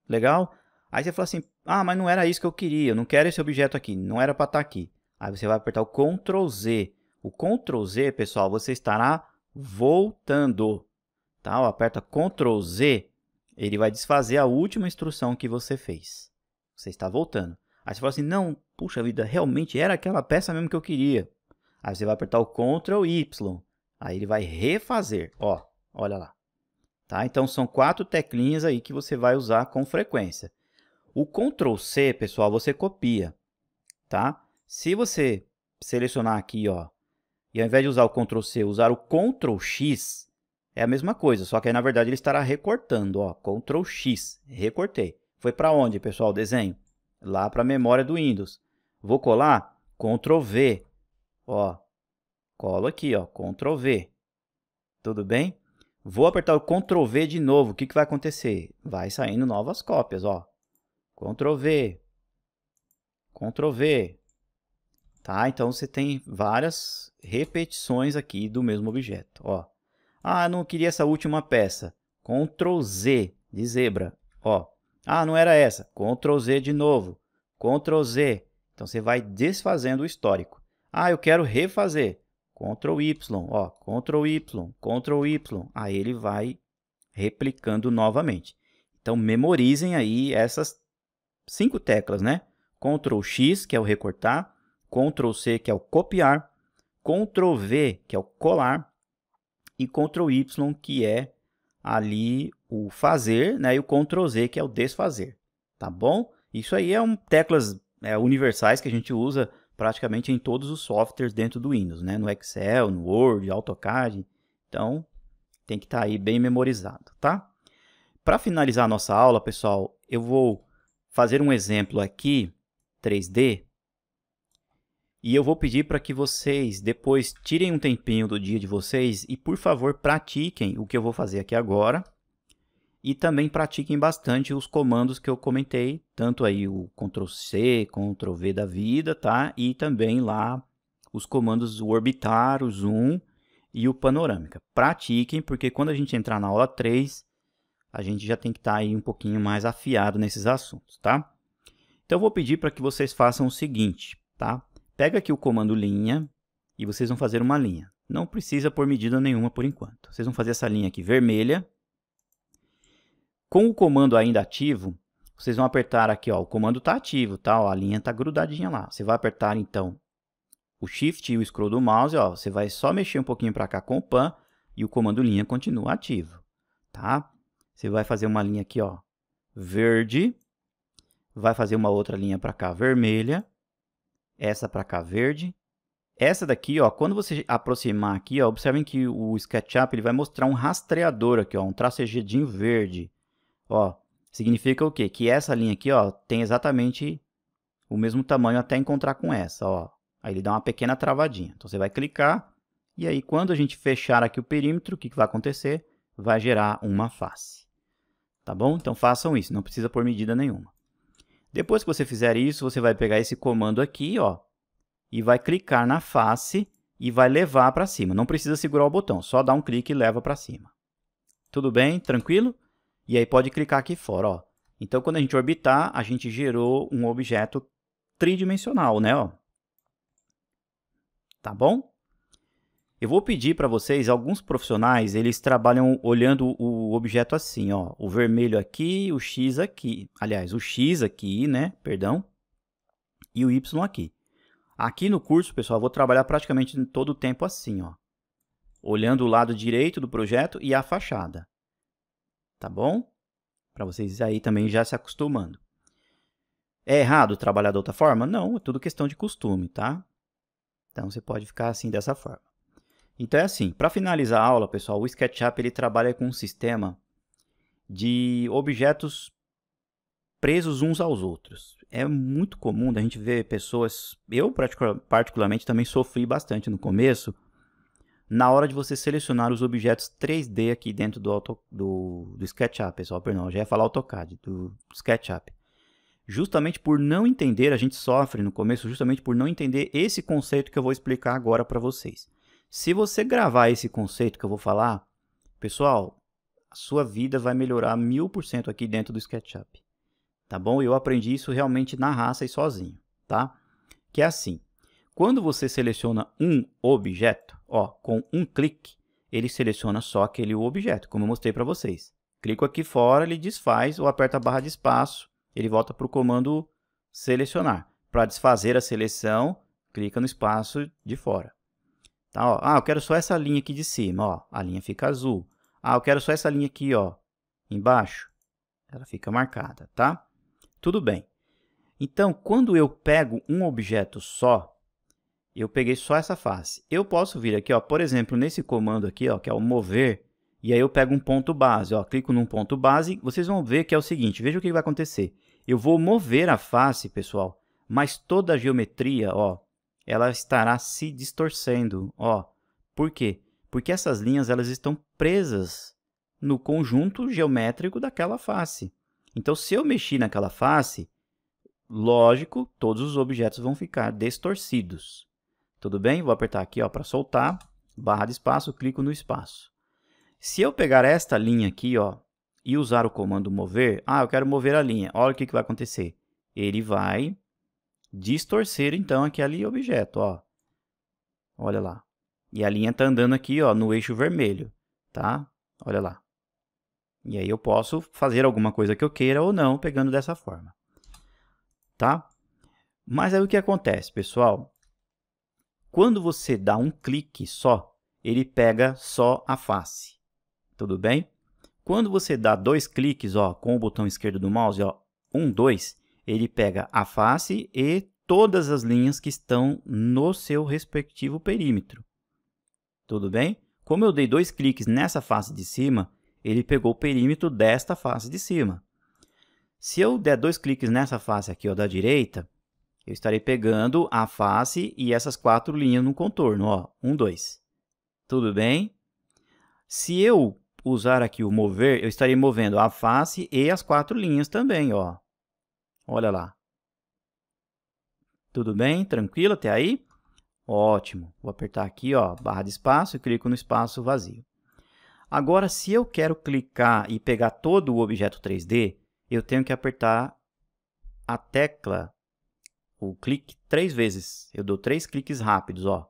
Legal? Aí você fala assim, ah, mas não era isso que eu queria, eu não quero esse objeto aqui, não era para estar aqui. Aí você vai apertar o Ctrl Z. O Ctrl Z, pessoal, você estará voltando. Tá? Ó, aperta Ctrl Z, ele vai desfazer a última instrução que você fez. Você está voltando. Aí você fala assim, não, puxa vida, realmente era aquela peça mesmo que eu queria. Aí você vai apertar o Ctrl Y. Aí ele vai refazer. Ó, olha lá. Tá? Então, são 4 teclinhas aí que você vai usar com frequência. O Ctrl C, pessoal, você copia. Tá? Se você selecionar aqui, ó, e ao invés de usar o Ctrl C, usar o Ctrl X, é a mesma coisa, só que aí, na verdade, ele estará recortando. Ó, Ctrl X, recortei. Foi para onde, pessoal, o desenho? Lá para a memória do Windows. Vou colar? Ctrl V. Ó, colo aqui, ó, Ctrl V. Tudo bem? Vou apertar o Ctrl V de novo. O que vai acontecer? Vai saindo novas cópias, ó. Ctrl V. Ctrl V. Tá? Então, você tem várias repetições aqui do mesmo objeto, ó. Ah, não queria essa última peça. Ctrl Z, de zebra, ó. Ah, não era essa. Ctrl Z de novo. Ctrl Z. Então, você vai desfazendo o histórico. Ah, eu quero refazer. Ctrl Y, ó, Ctrl Y, Ctrl Y. Aí ele vai replicando novamente. Então, memorizem aí essas 5 teclas, né? Ctrl X, que é o recortar, Ctrl C, que é o copiar, Ctrl V, que é o colar, e Ctrl Y, que é ali o fazer, né? E o Ctrl Z, que é o desfazer, tá bom? Isso aí teclas universais que a gente usa praticamente em todos os softwares dentro do Windows, né? No Excel, no Word, AutoCAD. Então, tem que estar aí bem memorizado, tá? Para finalizar a nossa aula, pessoal, eu vou fazer um exemplo aqui, 3D, e eu vou pedir para que vocês depois tirem um tempinho do dia de vocês e, por favor, pratiquem o que eu vou fazer aqui agora. E também pratiquem bastante os comandos que eu comentei, tanto aí o Ctrl C, Ctrl V da vida, tá? E também lá os comandos o orbitar, o zoom e o panorâmica. Pratiquem, porque quando a gente entrar na aula 3, a gente já tem que estar aí um pouquinho mais afiado nesses assuntos, tá? Então eu vou pedir para que vocês façam o seguinte, tá? Pega aqui o comando linha e vocês vão fazer uma linha. Não precisa pôr medida nenhuma por enquanto. Vocês vão fazer essa linha aqui vermelha. Com o comando ainda ativo, vocês vão apertar aqui, ó, o comando está ativo, tá? Ó, a linha está grudadinha lá. Você vai apertar, então, o Shift e o Scroll do mouse, ó, você vai só mexer um pouquinho para cá com o PAN e o comando linha continua ativo, tá? Você vai fazer uma linha aqui, ó, verde, vai fazer uma outra linha para cá vermelha, essa para cá verde. Essa daqui, ó, quando você aproximar aqui, ó, observem que o SketchUp ele vai mostrar um rastreador aqui, ó, um tracejadinho verde. Ó, significa o quê? Que essa linha aqui, ó, tem exatamente o mesmo tamanho até encontrar com essa, ó. Aí ele dá uma pequena travadinha. Então você vai clicar e aí quando a gente fechar aqui o perímetro, o que vai acontecer? Vai gerar uma face. Tá bom? Então façam isso, não precisa pôr medida nenhuma. Depois que você fizer isso, você vai pegar esse comando aqui, ó, e vai clicar na face e vai levar para cima. Não precisa segurar o botão, só dá um clique e leva para cima. Tudo bem? Tranquilo? E aí pode clicar aqui fora, ó. Então, quando a gente orbitar, a gente gerou um objeto tridimensional, né, ó. Tá bom? Eu vou pedir para vocês, alguns profissionais, eles trabalham olhando o objeto assim, ó. O vermelho aqui, o X aqui. Aliás, o X aqui, né, perdão. E o Y aqui. Aqui no curso, pessoal, eu vou trabalhar praticamente todo o tempo assim, ó. Olhando o lado direito do projeto e a fachada. Tá bom? Para vocês aí também já se acostumando. É errado trabalhar de outra forma? Não, é tudo questão de costume, tá? Então, você pode ficar assim dessa forma. Então, é assim, para finalizar a aula, pessoal, o SketchUp ele trabalha com um sistema de objetos presos uns aos outros. É muito comum a gente ver pessoas... Eu, particularmente, também sofri bastante no começo, na hora de você selecionar os objetos 3D aqui dentro do SketchUp, pessoal. Perdão, eu já ia falar AutoCAD, do SketchUp. Justamente por não entender, a gente sofre no começo, justamente por não entender esse conceito que eu vou explicar agora para vocês. Se você gravar esse conceito que eu vou falar, pessoal, a sua vida vai melhorar 1000% aqui dentro do SketchUp. Tá bom? Eu aprendi isso realmente na raça e sozinho, tá? Que é assim. Quando você seleciona um objeto, ó, com um clique, ele seleciona só aquele objeto, como eu mostrei para vocês. Clico aqui fora, ele desfaz ou aperta a barra de espaço, ele volta para o comando selecionar. Para desfazer a seleção, clica no espaço de fora. Tá, ó. Ah, eu quero só essa linha aqui de cima, ó, a linha fica azul. Ah, eu quero só essa linha aqui, ó, embaixo, ela fica marcada, tá? Tudo bem. Então, quando eu pego um objeto só, eu peguei só essa face. Eu posso vir aqui, ó, por exemplo, nesse comando aqui, ó, que é o mover, e aí eu pego um ponto base, ó, clico num ponto base, vocês vão ver que é o seguinte, veja o que vai acontecer. Eu vou mover a face, pessoal, mas toda a geometria, ó, ela estará se distorcendo, ó. Por quê? Porque essas linhas, elas estão presas no conjunto geométrico daquela face. Então, se eu mexer naquela face, lógico, todos os objetos vão ficar distorcidos. Tudo bem? Vou apertar aqui para soltar, barra de espaço, clico no espaço. Se eu pegar esta linha aqui, ó, e usar o comando mover, eu quero mover a linha, olha o que vai acontecer. Ele vai distorcer, então, aquele objeto, ó. Olha lá. E a linha está andando aqui, ó, no eixo vermelho, tá? Olha lá. E aí eu posso fazer alguma coisa que eu queira ou não, pegando dessa forma. Tá? Mas aí o que acontece, pessoal? Quando você dá um clique só, ele pega só a face. Tudo bem? Quando você dá 2 cliques, ó, com o botão esquerdo do mouse, ó, 1, 2, ele pega a face e todas as linhas que estão no seu respectivo perímetro. Tudo bem? Como eu dei 2 cliques nessa face de cima, ele pegou o perímetro desta face de cima. Se eu der 2 cliques nessa face aqui, ó, da direita, eu estarei pegando a face e essas 4 linhas no contorno, ó, 1, 2. Tudo bem? Se eu usar aqui o mover, eu estarei movendo a face e as 4 linhas também, ó. Olha lá. Tudo bem? Tranquilo até aí? Ótimo. Vou apertar aqui, ó, barra de espaço e clico no espaço vazio. Agora, se eu quero clicar e pegar todo o objeto 3D, eu tenho que apertar a tecla, o clique 3 vezes. Eu dou 3 cliques rápidos, ó.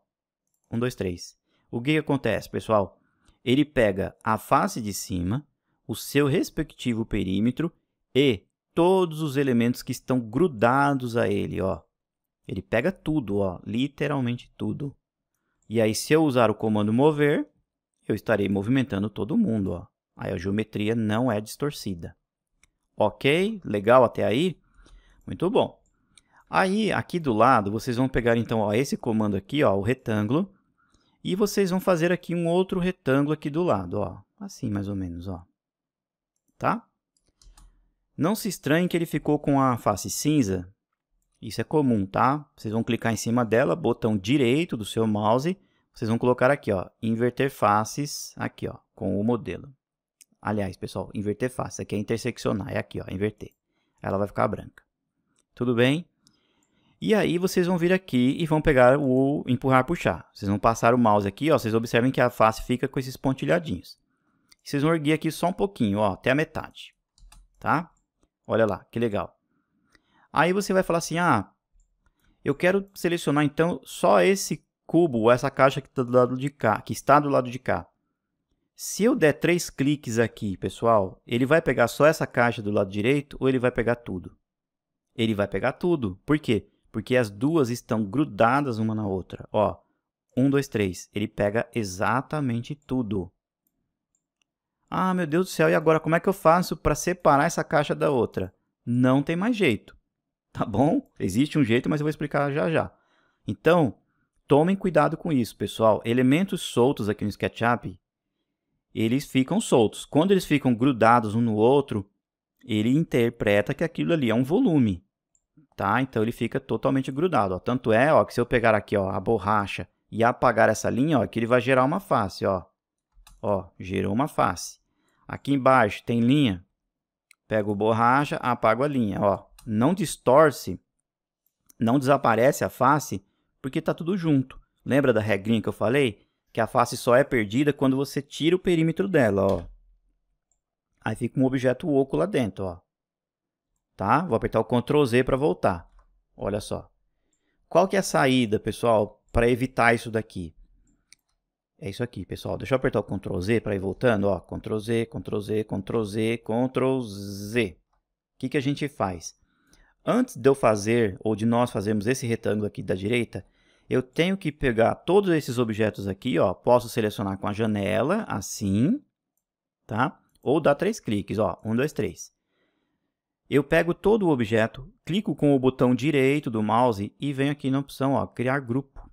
1, 2, 3. O que acontece, pessoal? Ele pega a face de cima, o seu respectivo perímetro e todos os elementos que estão grudados a ele, ó. Ele pega tudo, ó, literalmente tudo. E aí, se eu usar o comando mover, eu estarei movimentando todo mundo, ó. Aí a geometria não é distorcida. Ok? Legal até aí? Muito bom. Aí, aqui do lado, vocês vão pegar, então, ó, esse comando aqui, ó, o retângulo, e vocês vão fazer aqui um outro retângulo aqui do lado, ó. Assim, mais ou menos, ó. Tá? Não se estranhe que ele ficou com a face cinza. Isso é comum, tá? Vocês vão clicar em cima dela, botão direito do seu mouse, vocês vão colocar aqui, ó, inverter faces, aqui, ó, com o modelo. Aliás, pessoal, inverter faces, aqui é interseccionar, é aqui, ó, inverter. Ela vai ficar branca. Tudo bem? E aí vocês vão vir aqui e vão pegar o empurrar, puxar. Vocês vão passar o mouse aqui, ó, vocês observem que a face fica com esses pontilhadinhos. Vocês vão erguer aqui só um pouquinho, ó, até a metade, tá? Olha lá, que legal. Aí você vai falar assim, ah, eu quero selecionar então só esse cubo, ou essa caixa que está do lado de cá, Se eu der 3 cliques aqui, pessoal, ele vai pegar só essa caixa do lado direito ou ele vai pegar tudo? Ele vai pegar tudo. Por quê? Porque as duas estão grudadas uma na outra. Ó, 1, 2, 3. Ele pega exatamente tudo. Ah, meu Deus do céu, e agora como é que eu faço para separar essa caixa da outra? Não tem mais jeito. Tá bom? Existe um jeito, mas eu vou explicar já já. Então, tomem cuidado com isso, pessoal. Elementos soltos aqui no SketchUp, eles ficam soltos. Quando eles ficam grudados um no outro, ele interpreta que aquilo ali é um volume. Tá? Então, ele fica totalmente grudado. Ó. Tanto é, ó, que se eu pegar aqui, ó, a borracha e apagar essa linha, ó, que ele vai gerar uma face. Ó. Ó, gerou uma face. Aqui embaixo tem linha. Pego borracha, apago a linha. Ó. Não distorce, não desaparece a face, porque está tudo junto. Lembra da regrinha que eu falei? Que a face só é perdida quando você tira o perímetro dela, ó. Aí fica um objeto oco lá dentro, ó. Tá? Vou apertar o Ctrl Z para voltar. Olha só. Qual que é a saída, pessoal, para evitar isso daqui? É isso aqui, pessoal. Deixa eu apertar o Ctrl Z para ir voltando, ó. Ctrl Z, Ctrl Z, Ctrl Z, Ctrl Z. O que a gente faz? Antes de eu fazer, ou de nós fazermos esse retângulo aqui da direita, eu tenho que pegar todos esses objetos aqui, ó, posso selecionar com a janela, assim, tá? Ou dar 3 cliques, ó, 1, 2, 3. Eu pego todo o objeto, clico com o botão direito do mouse e venho aqui na opção, ó, criar grupo.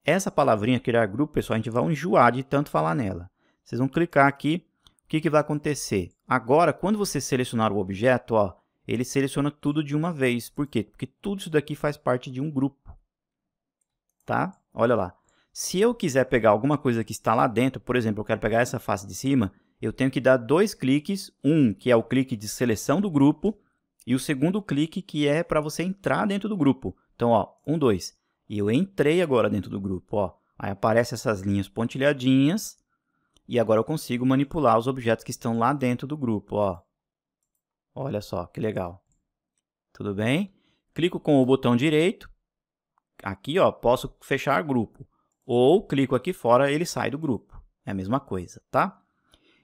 Essa palavrinha, criar grupo, pessoal, a gente vai enjoar de tanto falar nela. Vocês vão clicar aqui, o que vai acontecer? Agora, quando você selecionar o objeto, ó, ele seleciona tudo de uma vez. Por quê? Porque tudo isso daqui faz parte de um grupo. Tá? Olha lá. Se eu quiser pegar alguma coisa que está lá dentro, por exemplo, eu quero pegar essa face de cima, eu tenho que dar 2 cliques. Um, que é o clique de seleção do grupo, e o segundo clique, que é para você entrar dentro do grupo. Então, ó, 1, 2. E eu entrei agora dentro do grupo, ó. Aí aparecem essas linhas pontilhadinhas, e agora eu consigo manipular os objetos que estão lá dentro do grupo, ó. Olha só, que legal. Tudo bem? Clico com o botão direito. Aqui, ó, posso fechar grupo. Ou clico aqui fora, ele sai do grupo. É a mesma coisa, tá?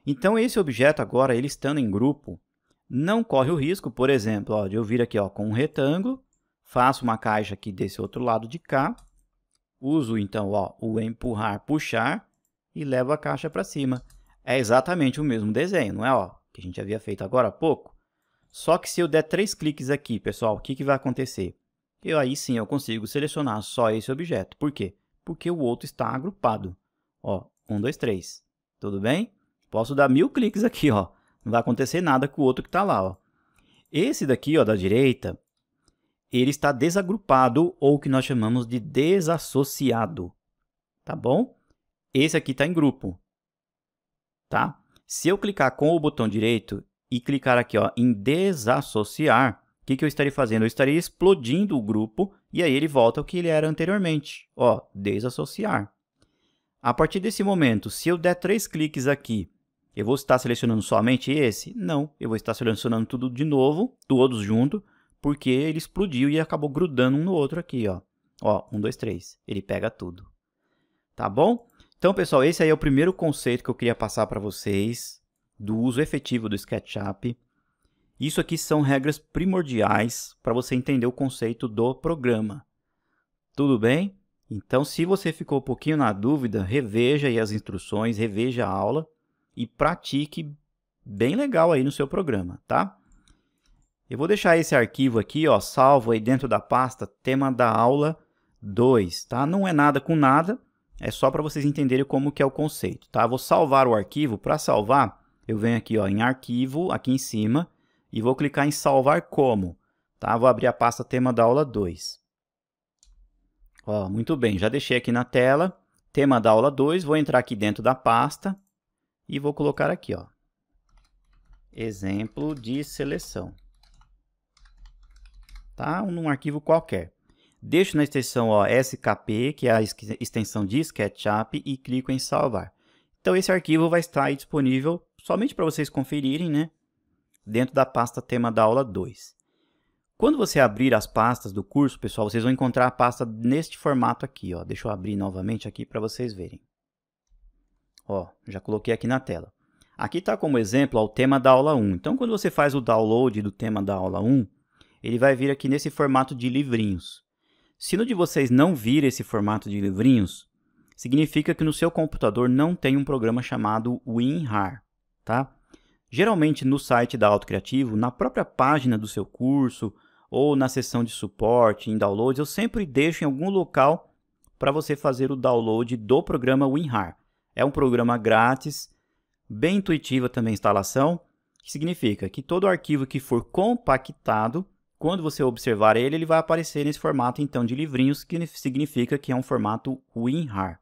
Então, esse objeto agora, ele estando em grupo, não corre o risco, por exemplo, ó, de eu vir aqui, ó, com um retângulo, faço uma caixa aqui desse outro lado de cá, uso então ó, o empurrar, puxar e levo a caixa para cima. É exatamente o mesmo desenho, não é? Ó, que a gente havia feito agora há pouco. Só que se eu der 3 cliques aqui, pessoal, o que vai acontecer? Aí sim eu consigo selecionar só esse objeto. Por quê? Porque o outro está agrupado. Ó, 1, 2, 3. Tudo bem? Posso dar 1000 cliques aqui, ó. Não vai acontecer nada com o outro que está lá, ó. Esse daqui, ó, da direita, ele está desagrupado ou o que nós chamamos de desassociado. Tá bom? Esse aqui está em grupo. Tá? Se eu clicar com o botão direito e clicar aqui ó, em desassociar, o que eu estarei fazendo? Eu estarei explodindo o grupo e aí ele volta ao que ele era anteriormente. Ó, desassociar. A partir desse momento, se eu der 3 cliques aqui, eu vou estar selecionando somente esse? Não, eu vou estar selecionando tudo de novo, todos juntos, porque ele explodiu e acabou grudando um no outro aqui. Ó, 1, 2, 3. Ele pega tudo. Tá bom? Então, pessoal, esse aí é o primeiro conceito que eu queria passar para vocês do uso efetivo do SketchUp. Isso aqui são regras primordiais para você entender o conceito do programa. Tudo bem? Então, se você ficou um pouquinho na dúvida, reveja aí as instruções, reveja a aula e pratique bem legal aí no seu programa, tá? Eu vou deixar esse arquivo aqui, ó, salvo aí dentro da pasta tema da aula 2, tá? Não é nada com nada. É só para vocês entenderem como que é o conceito, tá? Vou salvar o arquivo. Para salvar, eu venho aqui ó, em arquivo, aqui em cima, e vou clicar em salvar como, tá? Vou abrir a pasta tema da aula 2. Ó, muito bem, já deixei aqui na tela, tema da aula 2, vou entrar aqui dentro da pasta e vou colocar aqui, ó, exemplo de seleção, tá? Num arquivo qualquer. Deixo na extensão ó, SKP, que é a extensão de SketchUp, e clico em salvar. Então, esse arquivo vai estar aí disponível somente para vocês conferirem, né? Dentro da pasta tema da aula 2. Quando você abrir as pastas do curso, pessoal, vocês vão encontrar a pasta neste formato aqui. Ó. Deixa eu abrir novamente aqui para vocês verem. Ó, já coloquei aqui na tela. Aqui está como exemplo ó, o tema da aula 1. Então, quando você faz o download do tema da aula 1, ele vai vir aqui nesse formato de livrinhos. Se no de vocês não vir esse formato de livrinhos, significa que no seu computador não tem um programa chamado WinRAR, tá? Geralmente no site da Auto Criativo, na própria página do seu curso ou na seção de suporte em downloads, eu sempre deixo em algum local para você fazer o download do programa WinRAR. É um programa grátis, bem intuitiva também a instalação, que significa que todo arquivo que for compactado, quando você observar ele, ele vai aparecer nesse formato então de livrinhos, que significa que é um formato WinRAR,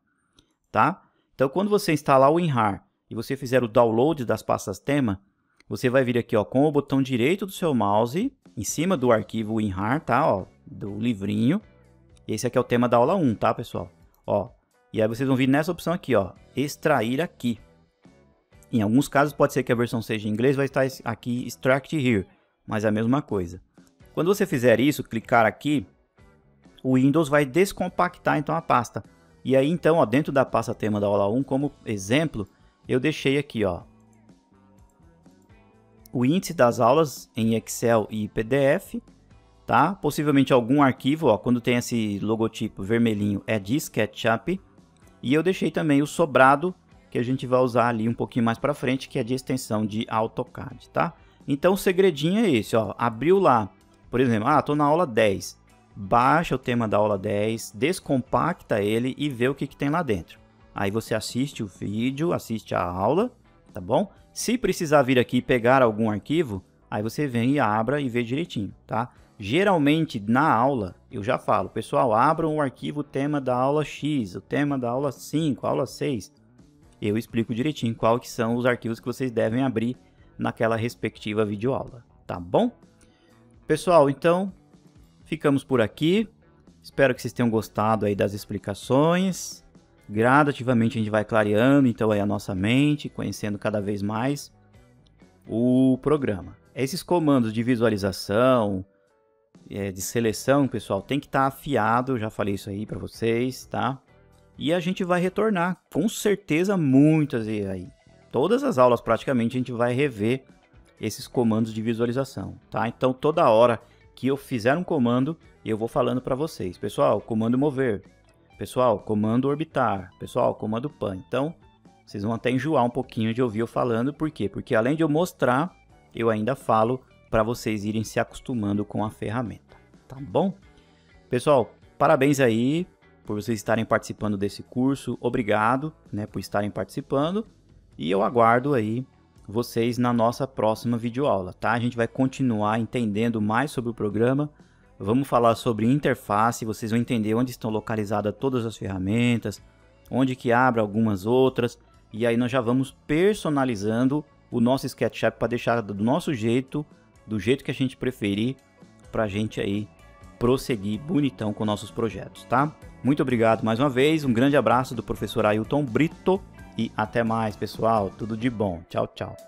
tá? Então, quando você instalar o WinRAR e você fizer o download das pastas tema, você vai vir aqui ó, com o botão direito do seu mouse, em cima do arquivo WinRAR, tá? Ó, do livrinho. Esse aqui é o tema da aula 1, tá, pessoal? Ó, e aí vocês vão vir nessa opção aqui, ó, extrair aqui. Em alguns casos pode ser que a versão seja em inglês, vai estar aqui extract here, mas é a mesma coisa. Quando você fizer isso, clicar aqui, o Windows vai descompactar então a pasta. E aí então, ó, dentro da pasta tema da aula 1, como exemplo, eu deixei aqui, ó, o índice das aulas em Excel e PDF, tá? Possivelmente algum arquivo, ó, quando tem esse logotipo vermelhinho é de SketchUp. E eu deixei também o sobrado, que a gente vai usar ali um pouquinho mais para frente, que é de extensão de AutoCAD, tá? Então o segredinho é esse, ó, abriu lá. Por exemplo, estou na aula 10, baixa o tema da aula 10, descompacta ele e vê o que tem lá dentro. Aí você assiste o vídeo, assiste a aula, tá bom? Se precisar vir aqui e pegar algum arquivo, aí você vem e abra e vê direitinho, tá? Geralmente na aula, eu já falo, pessoal, abram o arquivo tema da aula X, o tema da aula 5, aula 6. Eu explico direitinho quais que são os arquivos que vocês devem abrir naquela respectiva videoaula, tá bom? Pessoal, então, ficamos por aqui. Espero que vocês tenham gostado aí das explicações. Gradativamente a gente vai clareando então aí a nossa mente, conhecendo cada vez mais o programa. Esses comandos de visualização, de seleção, pessoal, tem que estar afiado. Eu já falei isso aí para vocês, tá? E a gente vai retornar, com certeza, muitas aí. Todas as aulas praticamente a gente vai rever esses comandos de visualização, tá? Então toda hora que eu fizer um comando, e eu vou falando para vocês. Pessoal, comando mover. Pessoal, comando orbitar. Pessoal, comando pan. Então, vocês vão até enjoar um pouquinho de ouvir eu falando. Por quê? Porque além de eu mostrar, eu ainda falo para vocês irem se acostumando com a ferramenta. Tá bom? Pessoal, parabéns aí por vocês estarem participando desse curso. Obrigado, né, por estarem participando. E eu aguardo aí vocês na nossa próxima videoaula, tá? A gente vai continuar entendendo mais sobre o programa. Vamos falar sobre interface, vocês vão entender onde estão localizadas todas as ferramentas, onde que abre algumas outras, e aí nós já vamos personalizando o nosso SketchUp para deixar do nosso jeito, do jeito que a gente preferir, para a gente aí prosseguir bonitão com nossos projetos, tá? Muito obrigado mais uma vez, um grande abraço do professor Ailton Brito e até mais, pessoal. Tudo de bom. Tchau, tchau.